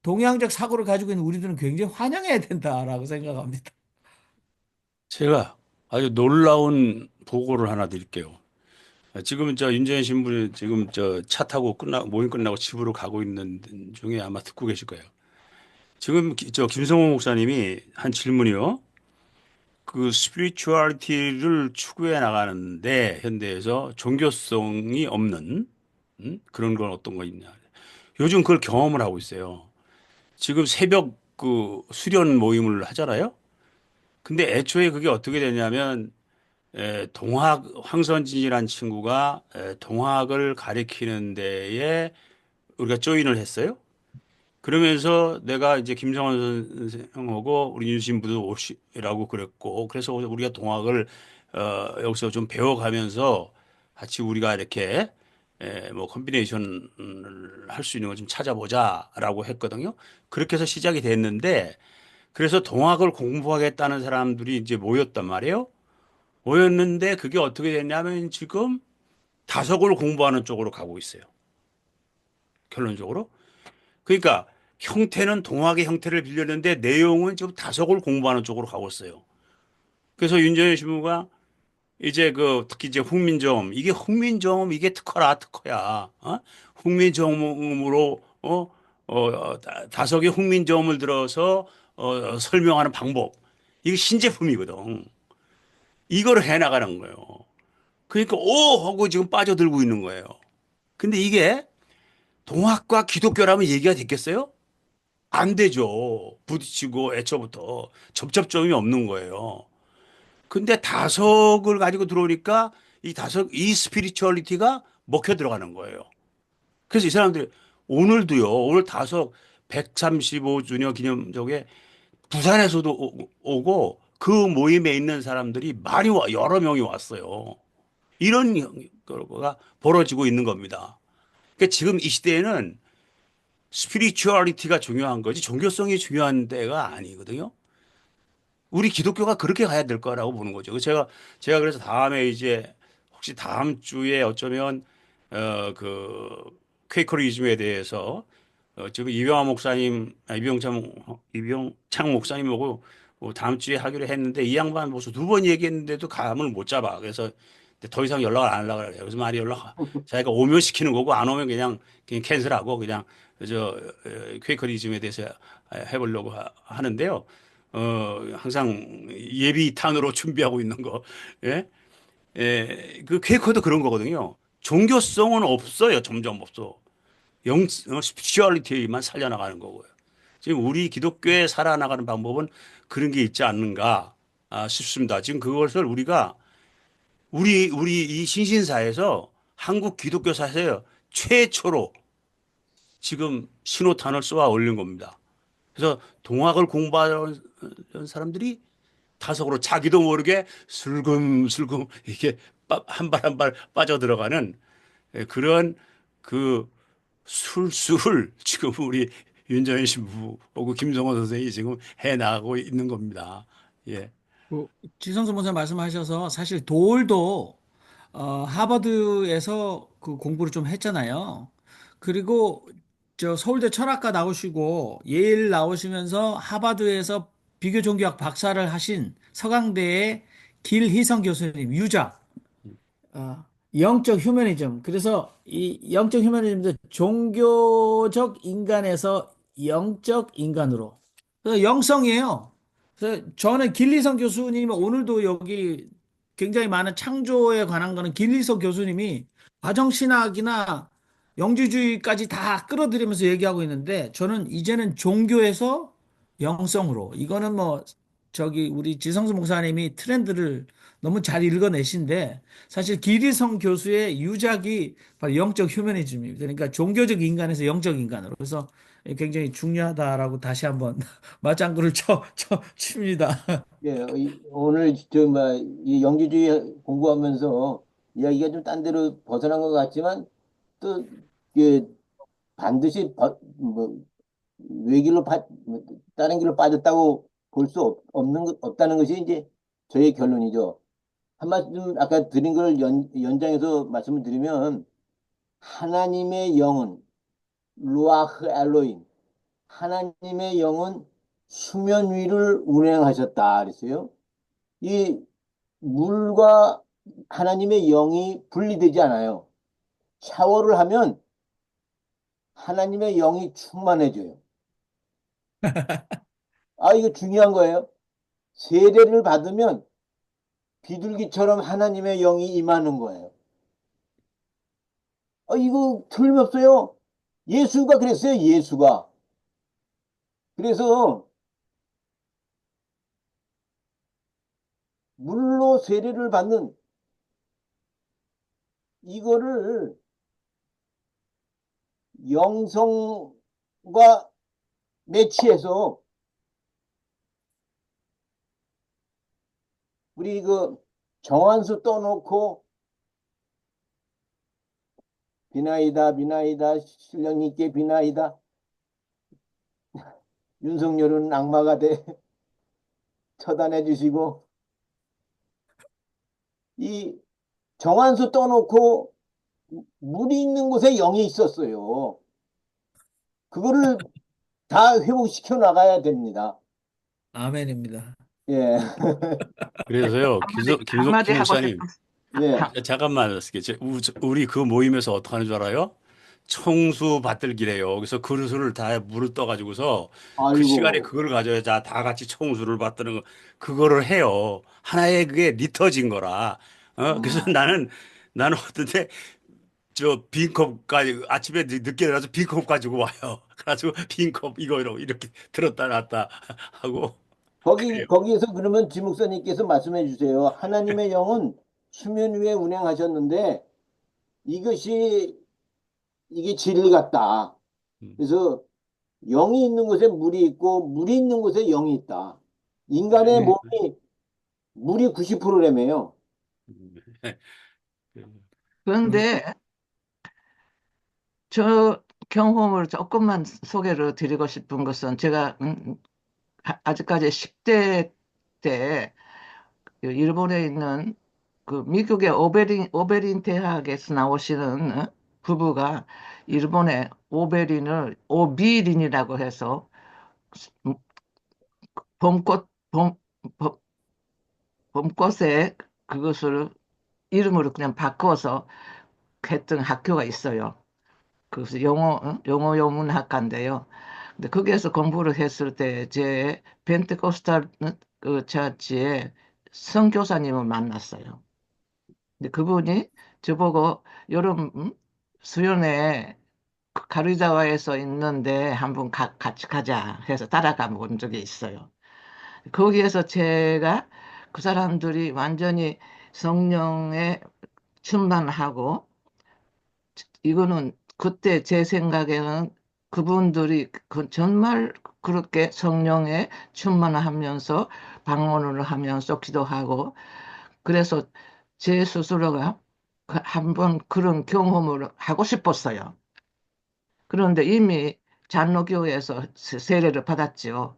동양적 사고를 가지고 있는 우리들은 굉장히 환영해야 된다라고 생각합니다. 제가 아주 놀라운 보고를 하나 드릴게요. 지금 윤재현 신부님 지금 차 타고 모임 끝나고 집으로 가고 있는 중에 아마 듣고 계실 거예요. 지금 김성호 목사님이 한 질문이요. 그 스피리추얼리티를 추구해 나가는데 현대에서 종교성이 없는 그런 건 어떤 거 있냐. 요즘 그걸 경험을 하고 있어요. 지금 새벽 그 수련 모임을 하잖아요. 근데 애초에 그게 어떻게 되냐면 동학 황선진이라는 친구가 동학을 가리키는 데에 우리가 조인을 했어요. 그러면서 내가 이제 김성원 선생하고 우리 윤신부도 오시라고 그랬고 그래서 우리가 동학을 여기서 좀 배워가면서 같이 우리가 이렇게 뭐 컴비네이션을 할 수 있는 걸 좀 찾아보자라고 했거든요. 그렇게 해서 시작이 됐는데 그래서 동학을 공부하겠다는 사람들이 이제 모였단 말이에요. 모였는데 그게 어떻게 됐냐면 지금 다석을 공부하는 쪽으로 가고 있어요. 결론적으로. 그러니까 형태는 동학의 형태를 빌렸는데 내용은 지금 다석을 공부하는 쪽으로 가고 있어요. 그래서 윤정현 신부가 이제 특히 이제 훈민정음 이게 특허라 특허야. 훈민정음으로 다석의 훈민정음을 들어서 설명하는 방법 이게 신제품이거든. 이걸 해나가는 거예요. 그러니까 하고 지금 빠져들고 있는 거예요. 근데 이게 동학과 기독교라면 얘기가 됐겠어요? 안 되죠. 부딪히고 애초부터 접점이 없는 거예요. 근데 다석을 가지고 들어오니까 이 스피리추얼리티가 먹혀 들어가는 거예요. 그래서 이 사람들이 오늘 다석 135주년 기념적에 부산에서도 오고 그 모임에 있는 사람들이 여러 명이 왔어요. 이런 거가 벌어지고 있는 겁니다. 그러니까 지금 이 시대에는 스피리추얼리티가 중요한 거지 종교성이 중요한 때가 아니거든요. 우리 기독교가 그렇게 가야 될 거라고 보는 거죠. 제가 그래서 다음에 이제 혹시 다음 주에 어쩌면 그 퀘이커리즘에 대해서 지금 이병환 목사님, 이병창 목사님하고 다음 주에 하기로 했는데 이 양반 벌써 두 번 얘기했는데도 감을 못 잡아. 그래서 더 이상 연락을 안 하려고 그래요. 그래서 말이 자기가 오면 시키는 거고 안 오면 그냥 캔슬하고 그냥 저 퀘이커리즘에 대해서 해보려고 하는데요. 항상 예비탄으로 준비하고 있는 거. 예? 그 퀘이커도 그런 거거든요. 종교성은 없어요. 점점 없어. 스피리추얼리티만 살려나가는 거고요. 지금 우리 기독교에 살아나가는 방법은 그런 게 있지 않는가 싶습니다. 지금 그것을 우리 이 신신사에서 한국 기독교사에서 최초로 지금 신호탄을 쏘아 올린 겁니다. 그래서 동학을 공부하는 사람들이 타석으로 자기도 모르게 슬금슬금 이게 한 발 한 발 빠져들어가는 그런 그 술술 지금 우리 윤정현 신부하고 김성호 선생이 지금 해 나가고 있는 겁니다. 예. 그 지성수 목사 말씀하셔서 사실 도올도 하버드에서 그 공부를 좀 했잖아요. 그리고 저 서울대 철학과 나오시고 예일 나오시면서 하버드에서 비교종교학 박사를 하신 서강대의 길희성 교수님 유작 어, 영적 휴머니즘. 그래서 이 영적 휴머니즘도 종교적 인간에서 영적 인간으로. 그래서 영성이에요. 그래서 저는 길리성 교수님 오늘도 여기 굉장히 많은 창조에 관한 거는 길리성 교수님이 가정신학이나 영지주의까지 다 끌어들이면서 얘기하고 있는데 저는 이제는 종교에서 영성으로 이거는 뭐 저기 우리 지성수 목사님이 트렌드를 너무 잘 읽어내신데 사실 기리성 교수의 유작이 바로 영적 휴머니즘입니다. 그러니까 종교적 인간에서 영적 인간으로. 그래서 굉장히 중요하다라고 다시 한번 맞장구를 칩니다. 예, 오늘 이 영지주의 공부하면서 이야기가 좀 딴 데로 벗어난 것 같지만 또 이게 반드시 외길로 다른 길로 빠졌다고 볼 수 없다는 것이 이제 저의 결론이죠. 한 말씀 아까 드린 걸 연장해서 말씀을 드리면 하나님의 영은 루아흐 엘로임 하나님의 영은 수면 위를 운행하셨다 그랬어요. 이 물과 하나님의 영이 분리되지 않아요. 샤워를 하면 하나님의 영이 충만해져요. 아, 이거 중요한 거예요. 세례를 받으면 비둘기처럼 하나님의 영이 임하는 거예요. 이거 틀림없어요. 예수가 그랬어요, 예수가. 그래서 물로 세례를 받는 이거를 영성과 매치해서 우리 그 정한수 떠놓고 비나이다, 비나이다, 신령님께 비나이다. 윤석열은 악마가 돼 처단해 주시고 이 정한수 떠놓고 물이 있는 곳에 영이 있었어요. 그거를 다 회복시켜 나가야 됩니다. 아멘입니다. 예, 그래서요, 한마디 김 하고 목사님, 싶은 예. 잠깐만, 우리 그 모임에서 어떻게 하는 줄 알아요? 청수 받들기래요. 그래서 그릇을 다 물을 떠가지고서 그 시간에 아이고, 그걸 가져야 다 같이 청수를 받드는 거, 그거를 해요. 하나의 그게 리터진 거라. 그래서 아, 나는 어떤데 저 빈컵까지 아침에 늦게 일어나서 빈컵 가지고 와요. 그래가지고 빈컵 이렇게 들었다 놨다 하고 그래요. 거기에서 그러면 지 목사님께서 말씀해 주세요. 하나님의 영은 수면 위에 운행하셨는데 이것이 이게 진리 같다. 음. 그래서 영이 있는 곳에 물이 있고 물이 있는 곳에 영이 있다. 인간의 네. 몸이 물이 90%라며요. 음. 음, 그런데 저 경험을 조금만 소개를 드리고 싶은 것은 제가 아직까지 10대 때 그 일본에 있는 그 미국의 오베린 대학에서 나오시는 부부가 일본의 오비린이라고 해서 봄꽃, 봄, 봄꽃에 그것을 이름으로 그냥 바꿔서 했던 학교가 있어요. 그래서 영어 영문학과인데요. 근데 거기에서 공부를 했을 때 제 펜테코스탈 그 처치의 선교사님을 만났어요. 근데 그분이 저보고 여름 수련회 그 가르자와에서 있는데 한번 같이 가자 해서 따라가 본 적이 있어요. 거기에서 제가 그 사람들이 완전히 성령에 충만하고 이거는 그때 제 생각에는 그분들이 정말 그렇게 성령에 충만하면서 방언을 하면서 기도하고 그래서 제 스스로가 한번 그런 경험을 하고 싶었어요. 그런데 이미 장로교회에서 세례를 받았지요.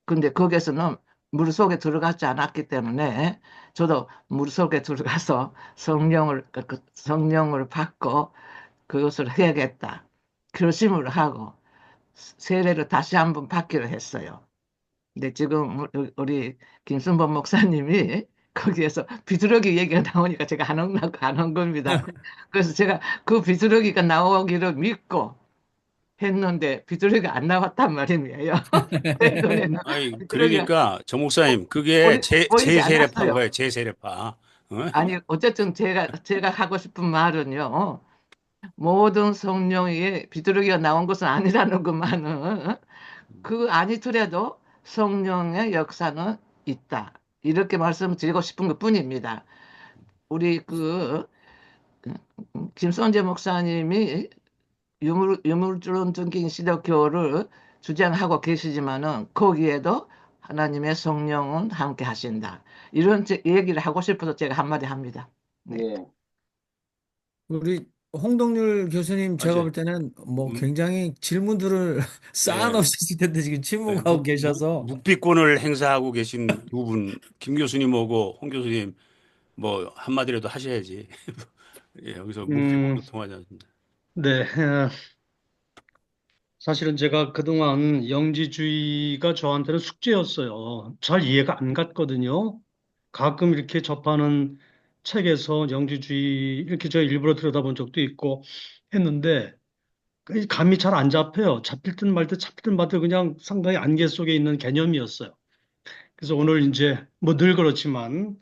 근데 거기서는 물속에 들어가지 않았기 때문에 저도 물속에 들어가서 성령을 받고 그것을 해야겠다. 결심을 하고 세례를 다시 한번 받기로 했어요. 근데 지금 우리 김순범 목사님이 거기에서 비투러기 얘기가 나오니까 제가 안 한 겁니다. 그래서 제가 그 비투러기가 나오기를 믿고 했는데 비투러기가 안 나왔단 말이에요. 제 눈에는 아이, 비투러기가 그러니까 정 목사님, 그게 보이지 제세례파인 않았어요. 거예요. 제세례파. 어? 아니, 어쨌든 제가 하고 싶은 말은요. 모든 성령이 비투러기가 나온 것은 아니라는 것만은 그 아니더라도 성령의 역사는 있다. 이렇게 말씀드리고 싶은 것뿐입니다. 우리 김선재 목사님이 유물론적인 시대교를 주장하고 계시지만은 거기에도 하나님의 성령은 함께 하신다. 이런 얘기를 하고 싶어서 제가 한마디 합니다. 네. 예. 우리 홍동률 교수님 제가 맞아요. 볼 때는 뭐 음, 굉장히 질문들을 예. 쌓아놓으셨을 텐데 지금 예, 침묵하고 계셔서 묵비권을 행사하고 계신 두 분, 김 교수님하고 홍 교수님, 뭐, 한마디라도 하셔야지. 예, 여기서 음, 묵비권으로 통하지 않습니다. 네. 사실은 제가 그동안 영지주의가 저한테는 숙제였어요. 잘 이해가 안 갔거든요. 가끔 이렇게 접하는 책에서 영지주의 이렇게 제가 일부러 들여다본 적도 있고 했는데 그 감이 잘 안 잡혀요. 잡힐 듯 말 듯 잡힐 듯 말 듯 그냥 상당히 안개 속에 있는 개념이었어요. 그래서 오늘 이제 뭐 늘 그렇지만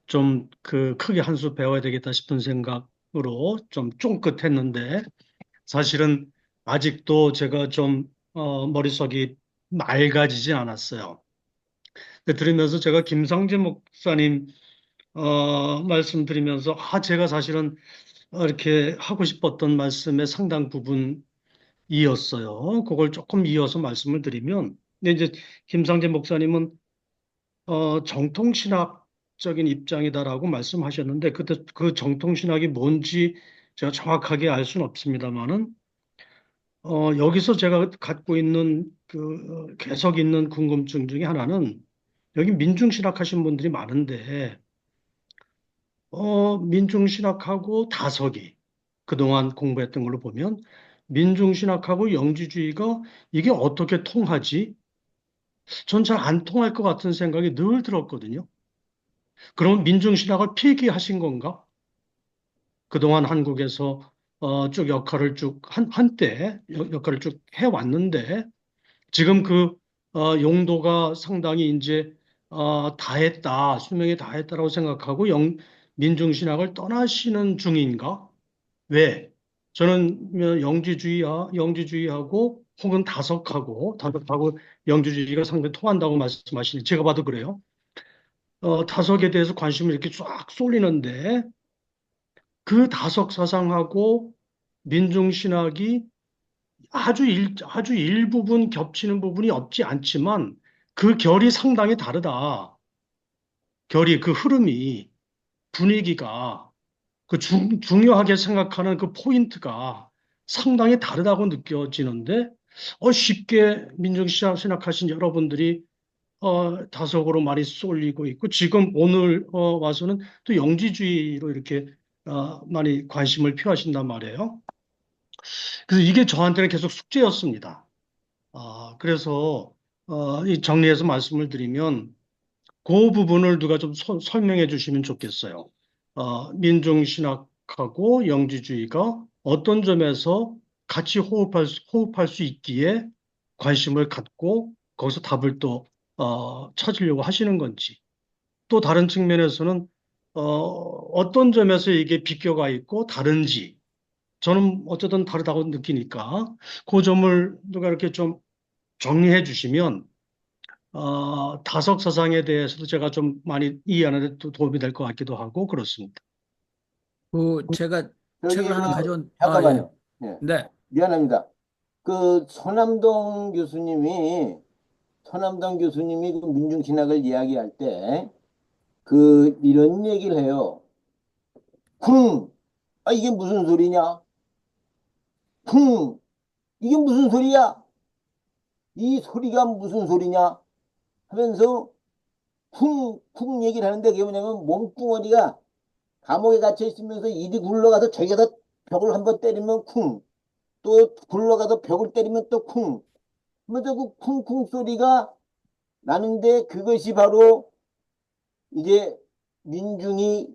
좀 그 크게 한 수 배워야 되겠다 싶은 생각으로 좀 쫑긋했는데 사실은 아직도 제가 좀 머릿속이 맑아지진 않았어요. 근데 들으면서 제가 김상재 목사님 말씀 드리면서 제가 사실은 이렇게 하고 싶었던 말씀의 상당 부분이었어요. 그걸 조금 이어서 말씀을 드리면 근데 이제 김상재 목사님은 정통신학적인 입장이다라고 말씀하셨는데 그때 그 정통신학이 뭔지 제가 정확하게 알 수는 없습니다만은 여기서 제가 갖고 있는 계속 있는 궁금증 중에 하나는 여기 민중신학 하신 분들이 많은데 민중신학하고 다석이 그동안 공부했던 걸로 보면 민중신학하고 영지주의가 이게 어떻게 통하지? 전 잘 안 통할 것 같은 생각이 늘 들었거든요. 그럼 민중신학을 폐기하신 건가? 그동안 한국에서 쭉 역할을 한때 역할을 쭉 해왔는데 지금 용도가 상당히 이제 다했다, 수명이 다했다라고 생각하고 민중신학을 떠나시는 중인가? 왜? 저는 영지주의하고 혹은 다석하고 영지주의가 상당히 통한다고 말씀하시니 제가 봐도 그래요. 다석에 대해서 관심을 이렇게 쫙 쏠리는데 그 다석 사상하고 민중신학이 아주 일부분 겹치는 부분이 없지 않지만 그 결이 상당히 다르다. 그 흐름이, 분위기가, 중요하게 생각하는 그 포인트가 상당히 다르다고 느껴지는데, 쉽게 민중신학 생각하신 여러분들이 다속으로 많이 쏠리고 있고, 지금 오늘 와서는 또 영지주의로 이렇게 많이 관심을 표하신단 말이에요. 그래서 이게 저한테는 계속 숙제였습니다. 그래서 이 정리해서 말씀을 드리면 그 부분을 누가 좀 설명해 주시면 좋겠어요. 민중신학하고 영지주의가 어떤 점에서 같이 호흡할 수 있기에 관심을 갖고 거기서 답을 또 찾으려고 하시는 건지, 또 다른 측면에서는 어떤 점에서 이게 비교가 있고 다른지, 저는 어쨌든 다르다고 느끼니까 그 점을 누가 이렇게 좀 정리해 주시면 다석 사상에 대해서도 제가 좀 많이 이해하는 데 또 도움이 될 것 같기도 하고 그렇습니다. 제가 책을 저기, 하나 가져온, 예. 잠깐만요. 예, 네. 미안합니다. 그 손남동 교수님이 그 민중신학을 이야기할 때, 이런 얘기를 해요. 이게 무슨 소리냐? 이게 무슨 소리야? 이 소리가 무슨 소리냐? 하면서 쿵 얘기를 하는데, 그게 뭐냐면 몸뚱어리가 감옥에 갇혀 있으면서 이리 굴러가서 저기다 벽을 한번 때리면 또 굴러가서 벽을 때리면 또 하면서 그 쿵쿵 소리가 나는데, 그것이 바로 이제 민중이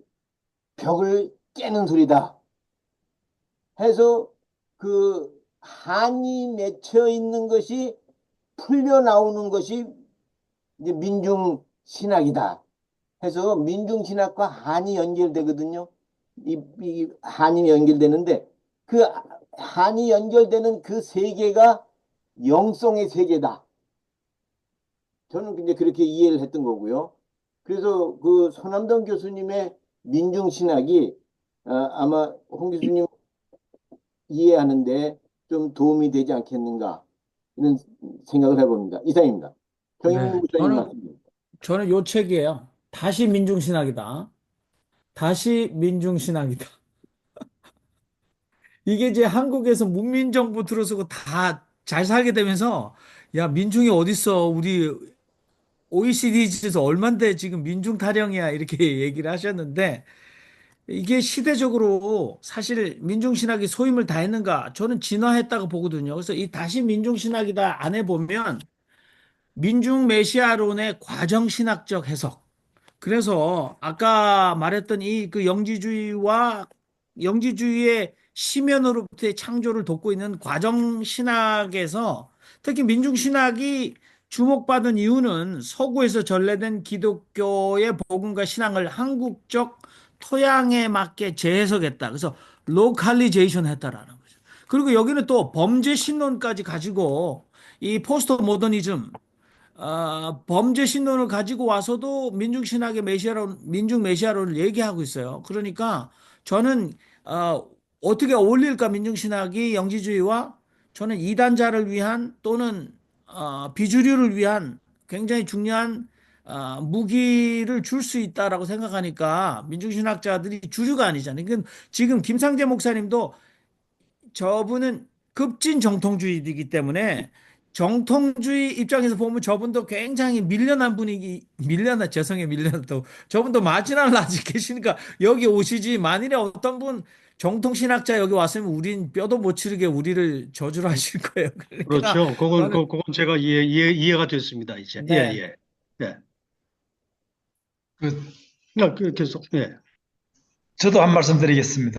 벽을 깨는 소리다 해서, 그 한이 맺혀 있는 것이 풀려 나오는 것이 이제 민중신학이다 해서, 민중신학과 한이 연결되거든요. 이 한이 연결되는데, 그 한이 연결되는 그 세계가 영성의 세계다. 저는 이제 그렇게 이해를 했던 거고요. 그래서 그 손남동 교수님의 민중신학이 아마 홍 교수님 이해하는데 좀 도움이 되지 않겠는가, 이런 생각을 해봅니다. 이상입니다. 경영민 네. 목사님 말씀입니다. 저는 요 책이에요. 다시 민중신학이다. 다시 민중신학이다. 이게 이제 한국에서 문민정부 들어서고 다 잘 살게 되면서, 야, 민중이 어딨어? 우리 OECD에서 얼만데 지금 민중 타령이야. 이렇게 얘기를 하셨는데, 이게 시대적으로 사실 민중신학이 소임을 다했는가? 저는 진화했다고 보거든요. 그래서 이 다시 민중신학이다 안에 보면 민중 메시아론의 과정신학적 해석. 그래서 아까 말했던 이 그 영지주의와 영지주의의 심연으로부터의 창조를 돕고 있는 과정신학에서 특히 민중신학이 주목받은 이유는 서구에서 전래된 기독교의 복음과 신앙을 한국적 토양에 맞게 재해석했다. 그래서 로컬리제이션 했다라는 거죠. 그리고 여기는 또 범죄 신론까지 가지고 이 포스트 모더니즘 범죄 신론을 가지고 와서도 민중신학의 민중 메시아론을 얘기하고 있어요. 그러니까 저는 어떻게 어울릴까 민중신학이 영지주의와 저는 이단자를 위한 또는 비주류를 위한 굉장히 중요한 무기를 줄 수 있다라고 생각하니까 민중신학자들이 주류가 아니잖아요. 그러니까 지금 김상재 목사님도 저분은 급진 정통주의이기 때문에 정통주의 입장에서 보면 저분도 굉장히 밀려난 분위기, 밀려나, 죄송해요, 밀려나도. 저분도 마지날 아직 계시니까 여기 오시지. 만일에 어떤 분 정통신학자 여기 왔으면 우린 뼈도 못 치르게 우리를 저주를 하실 거예요. 그러니까 그렇죠. 저는, 그건 제가 이해가 됐습니다. 이제. 예, 네. 예. 예. 그, 계속, 예. 저도 한 말씀 드리겠습니다.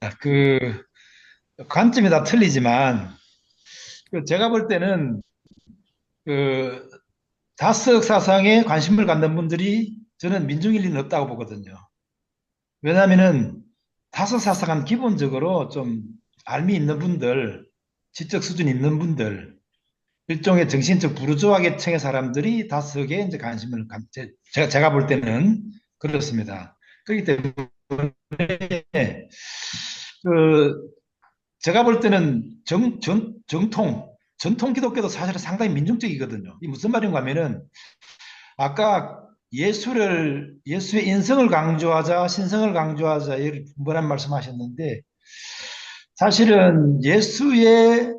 관점이 다 틀리지만, 제가 볼 때는, 그, 다스ық 사상에 관심을 갖는 분들이 저는 민중일 리는 없다고 보거든요. 왜냐하면은, 다스ық 사상은 기본적으로 좀 알미 있는 분들, 지적 수준 있는 분들, 일종의 정신적 부르주아 계층의 사람들이 다스ық에 이제 관심을 제가 볼 때는 그렇습니다. 그렇기 때문에, 그, 제가 볼 때는 전통 기독교도 사실은 상당히 민중적이거든요. 이 무슨 말인가 하면은, 아까 예수의 인성을 강조하자, 신성을 강조하자, 이런 분분한 말씀하셨는데, 사실은 예수의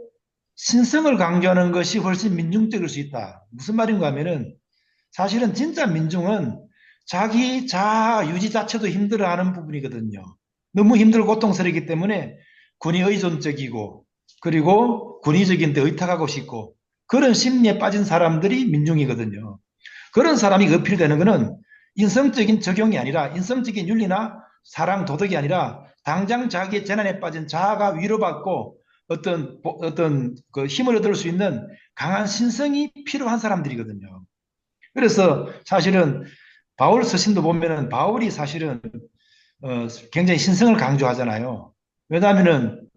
신성을 강조하는 것이 훨씬 민중적일 수 있다. 무슨 말인가 하면은 사실은 진짜 민중은 자기 자아 유지 자체도 힘들어하는 부분이거든요. 너무 힘들고 고통스럽기 때문에 군이 의존적이고 그리고 군의적인 데 의탁하고 싶고 그런 심리에 빠진 사람들이 민중이거든요. 그런 사람이 어필되는 것은 인성적인 적용이 아니라 인성적인 윤리나 사랑 도덕이 아니라 당장 자기의 재난에 빠진 자아가 위로받고 어떤 그 힘을 얻을 수 있는 강한 신성이 필요한 사람들이거든요. 그래서 사실은 바울 서신도 보면은 바울이 사실은 굉장히 신성을 강조하잖아요. 왜냐하면은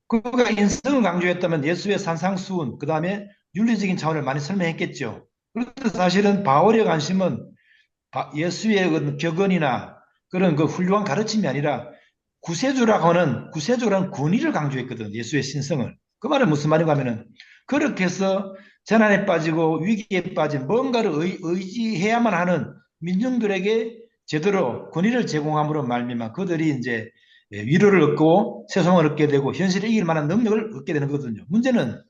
그가 인성을 강조했다면 예수의 산상수훈, 그 다음에 윤리적인 차원을 많이 설명했겠죠. 그런데 사실은 바울의 관심은 예수의 그 격언이나 그런 그 훌륭한 가르침이 아니라 구세주라는 권위를 강조했거든. 예수의 신성을. 그 말은 무슨 말인가 하면은 그렇게 해서 재난에 빠지고 위기에 빠진 뭔가를 의지해야만 하는 민중들에게 제대로 권위를 제공함으로 말미암아 그들이 이제 위로를 얻고 세상을 얻게 되고 현실을 이길 만한 능력을 얻게 되는 거거든요. 문제는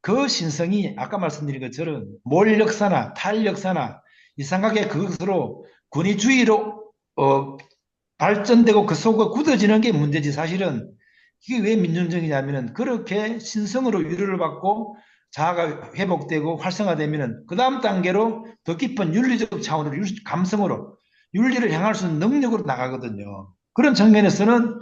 그 신성이 아까 말씀드린 것처럼 몰 역사나 탈 역사나 이상하게 그것으로 권위주의로 발전되고 그 속에 굳어지는 게 문제지. 사실은 이게 왜 민중적이냐면은 그렇게 신성으로 위로를 받고 자아가 회복되고 활성화되면은 그 다음 단계로 더 깊은 윤리적 차원으로 감성으로 윤리를 향할 수 있는 능력으로 나가거든요. 그런 측면에서는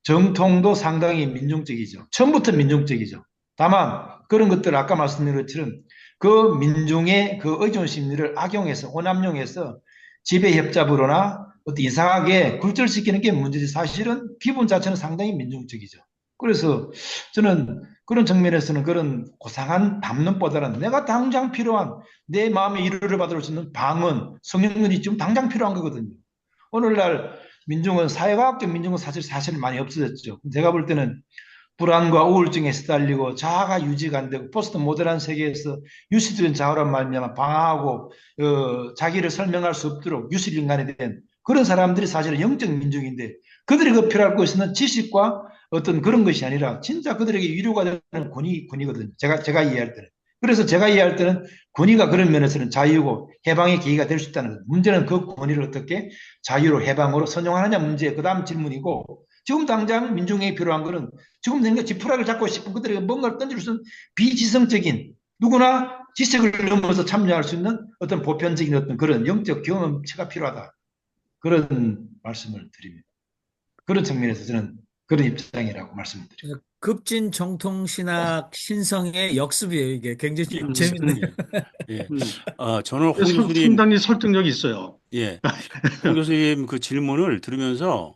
정통도 상당히 민중적이죠. 처음부터 민중적이죠. 다만 그런 것들 아까 말씀드린 것처럼 그 민중의 그 의존 심리를 악용해서 오남용해서 지배협잡으로나 어떤 이상하게 굴절시키는 게 문제지. 사실은 기본 자체는 상당히 민중적이죠. 그래서 저는 그런 측면에서는 그런 고상한 담론보다는 내가 당장 필요한 내 마음의 위로를 받을 수 있는 방언, 성령론이 지금 당장 필요한 거거든요. 오늘날 민중은 사회과학적 민중은 사실 많이 없어졌죠. 제가 볼 때는 불안과 우울증에 시달리고 자아가 유지가 안 되고 포스트 모던한 세계에서 유시적인 자아란 말미암아 방황하고 자기를 설명할 수 없도록 유실인간이 된 그런 사람들이 사실은 영적 민중인데 그들이 그 필요할 것은 지식과 어떤 그런 것이 아니라 진짜 그들에게 위로가 되는 권위거든요. 제가 이해할 때는. 그래서 제가 이해할 때는 권위가 그런 면에서는 자유고 해방의 계기가 될 수 있다는 거예요. 문제는 그 권위를 어떻게 자유로 해방으로 선용하느냐 문제. 그 다음 질문이고 지금 당장 민중에게 필요한 것은 지금 내가 지푸라기를 잡고 싶은 그들에게 뭔가를 던질 수 있는 비지성적인 누구나 지식을 넘어서 참여할 수 있는 어떤 보편적인 어떤 그런 영적 경험치가 필요하다. 그런 말씀을 드립니다. 그런 측면에서 저는 그런 입장이라고 말씀을 드립니다. 급진 정통신학 신성의 역습이에요. 이게 굉장히 재밌네요. 예. 음. 저는 홍 교수님, 상당히 설득력이 있어요. 예, 홍 교수님 그 질문을 들으면서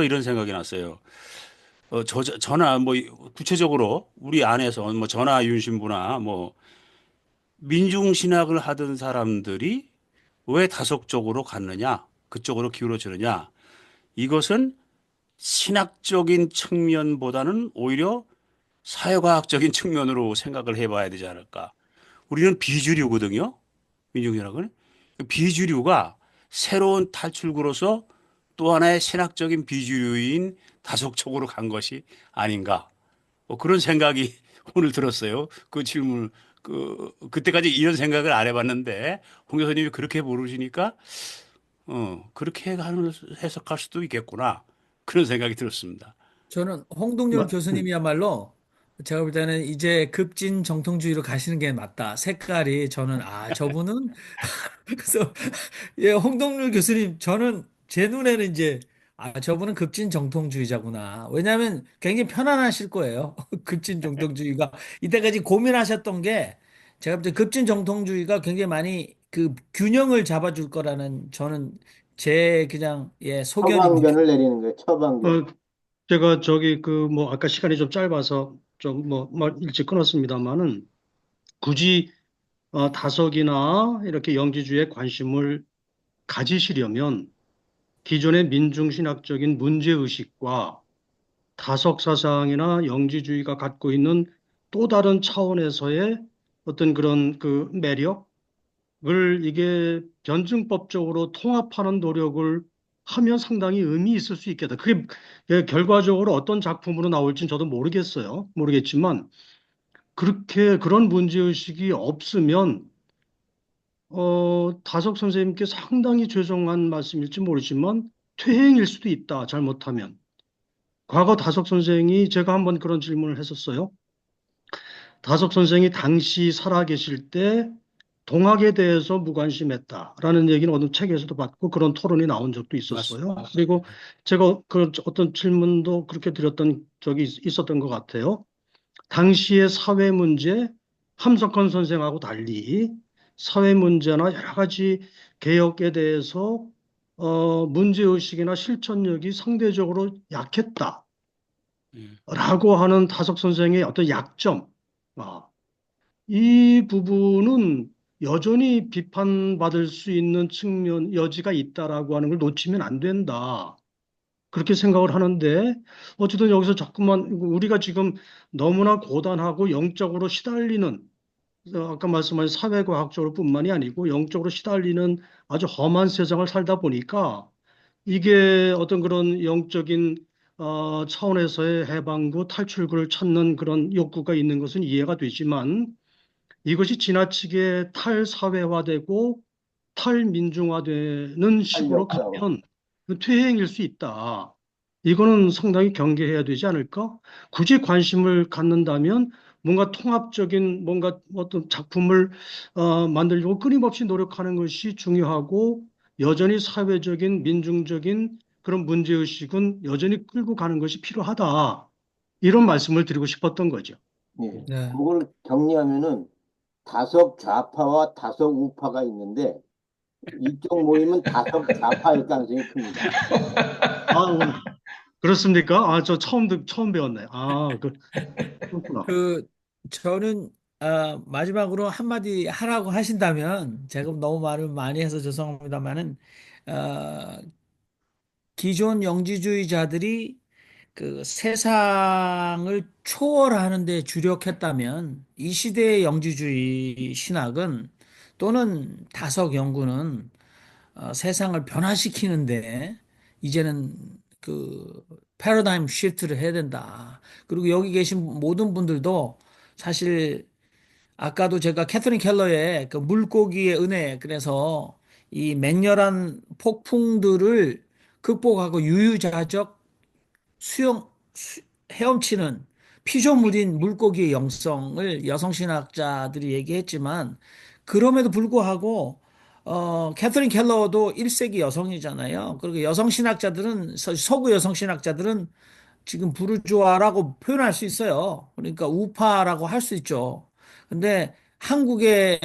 이런 생각이 났어요. 저나 뭐 구체적으로 우리 안에서 뭐 저나 윤신부나 뭐 민중신학을 하던 사람들이 왜 다속적으로 갔느냐, 그쪽으로 기울어지느냐, 이것은 신학적인 측면보다는 오히려 사회과학적인 측면으로 생각을 해봐야 되지 않을까. 우리는 비주류거든요. 민중신학은. 비주류가 새로운 탈출구로서 또 하나의 신학적인 비주류인 다속적으로 간 것이 아닌가. 뭐 그런 생각이 오늘 들었어요. 그 질문, 그때까지 이런 생각을 안 해봤는데, 홍 교수님이 그렇게 모르시니까, 그렇게 해석할 수도 있겠구나. 그런 생각이 들었습니다. 저는 홍동열 교수님이야말로 제가 볼 때는 이제 급진 정통주의로 가시는 게 맞다. 색깔이 저는 저분은 그래서 예, 홍동열 교수님 저는 제 눈에는 이제 저분은 급진 정통주의자구나. 왜냐하면 굉장히 편안하실 거예요. 급진 정통주의가 이때까지 고민하셨던 게 제가 볼 때 급진 정통주의가 굉장히 많이 그 균형을 잡아줄 거라는 저는 제 그냥 소견입니다. 처방전을 내리는 거예요. 처방전. 어, 제가 뭐 아까 시간이 좀 짧아서 좀 뭐 일찍 끊었습니다만은 굳이 다석이나 이렇게 영지주의에 관심을 가지시려면 기존의 민중신학적인 문제의식과 다석 사상이나 영지주의가 갖고 있는 또 다른 차원에서의 어떤 그런 그 매력을 이게 변증법적으로 통합하는 노력을 하면 상당히 의미 있을 수 있겠다. 그게 결과적으로 어떤 작품으로 나올지는 저도 모르겠어요. 모르겠지만 그런 문제의식이 없으면 다석 선생님께 상당히 죄송한 말씀일지 모르지만 퇴행일 수도 있다. 잘못하면. 과거 다석 선생이 제가 한번 그런 질문을 했었어요. 다석 선생이 당시 살아계실 때 동학에 대해서 무관심했다라는 얘기는 어느 책에서도 봤고 그런 토론이 나온 적도 있었어요. 맞습니다. 그리고 제가 그 어떤 질문도 그렇게 드렸던 적이 있었던 것 같아요. 당시의 사회 문제, 함석헌 선생하고 달리 사회 문제나 여러 가지 개혁에 대해서 문제의식이나 실천력이 상대적으로 약했다라고 음, 하는 다석 선생의 어떤 약점, 아, 이 부분은 여전히 비판받을 수 있는 측면, 여지가 있다라고 하는 걸 놓치면 안 된다. 그렇게 생각을 하는데, 어쨌든 여기서 자꾸만 우리가 지금 너무나 고단하고 영적으로 시달리는, 아까 말씀하신 사회과학적으로 뿐만이 아니고 영적으로 시달리는 아주 험한 세상을 살다 보니까 이게 어떤 그런 영적인 차원에서의 해방구, 탈출구를 찾는 그런 욕구가 있는 것은 이해가 되지만 이것이 지나치게 탈사회화되고 탈민중화되는 식으로 탄력사고. 가면 퇴행일 수 있다. 이거는 상당히 경계해야 되지 않을까? 굳이 관심을 갖는다면 뭔가 통합적인 뭔가 어떤 작품을 만들려고 끊임없이 노력하는 것이 중요하고 여전히 사회적인 민중적인 그런 문제의식은 여전히 끌고 가는 것이 필요하다. 이런 말씀을 드리고 싶었던 거죠. 예. 네. 그걸 정리하면은 다석 좌파와 다석 우파가 있는데 이쪽 모임은 다석 좌파일 가능성이 큽니다. 아, 그렇습니까? 아, 저 처음 배웠네. 아, 그렇구나. 그 저는 마지막으로 한마디 하라고 하신다면 제가 너무 말을 많이 해서 죄송합니다만은 어, 기존 영지주의자들이 그 세상을 초월하는 데 주력했다면 이 시대의 영지주의 신학은 또는 다석 연구는 세상을 변화시키는데 이제는 그 패러다임 시프트를 해야 된다. 그리고 여기 계신 모든 분들도 사실 아까도 제가 캐서린 켈러의 그 물고기의 은혜 그래서 이 맹렬한 폭풍들을 극복하고 유유자적 수영 헤엄치는 피조물인 물고기의 영성을 여성신학자들이 얘기했지만 그럼에도 불구하고 캐서린 켈러도 1세기 여성이잖아요. 그리고 여성신학자들은 서구 여성신학자들은 지금 부르주아라고 표현할 수 있어요. 그러니까 우파라고 할 수 있죠. 근데 한국의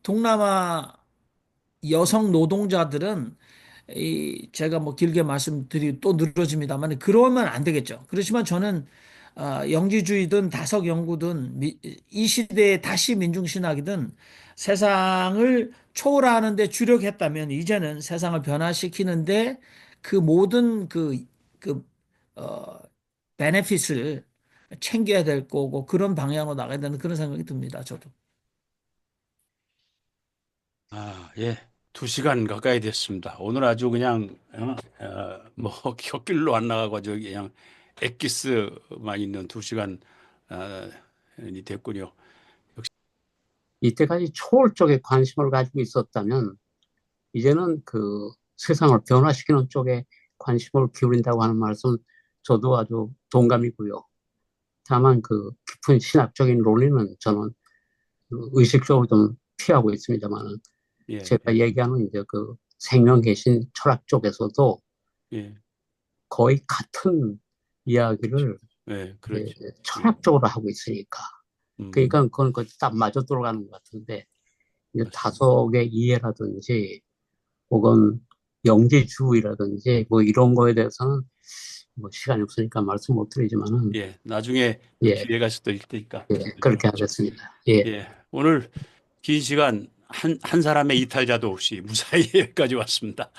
동남아 여성 노동자들은 제가 뭐 길게 말씀드리 또 늘어집니다만 그러면 안 되겠죠. 그렇지만 저는 영지주의든 다석 연구든 이 시대의 다시 민중신학이든 세상을 초월하는 데 주력했다면 이제는 세상을 변화시키는데 그 모든 그, 어, 베네핏을 챙겨야 될 거고 그런 방향으로 나가야 되는 그런 생각이 듭니다. 저도. 아, 예. 2시간 가까이 됐습니다. 오늘 아주 그냥 뭐 곁길로 안 나가고 저기 그냥 엑기스만 있는 2시간 이 됐군요. 이때까지 초월 쪽에 관심을 가지고 있었다면 이제는 그 세상을 변화시키는 쪽에 관심을 기울인다고 하는 말씀 저도 아주 동감이고요. 다만 그 깊은 신학적인 논리는 저는 그 의식적으로 좀 피하고 있습니다만 예, 제가 얘기하는 이제 그 생명계신 철학 쪽에서도 예, 거의 같은 이야기를 예, 그렇죠. 철학적으로 하고 있으니까 그러니까 그건 딱 맞아 들어가는 것 같은데 이제 맞습니다. 다석의 이해라든지 혹은 영지주의라든지 뭐 이런 거에 대해서는 뭐 시간이 없으니까 말씀 못 드리지만은 예, 나중에 예, 기회가 있을 테니까. 그렇게 하겠습니다. 예. 예, 오늘 긴 시간 한 사람의 이탈자도 없이 무사히 여기까지 왔습니다.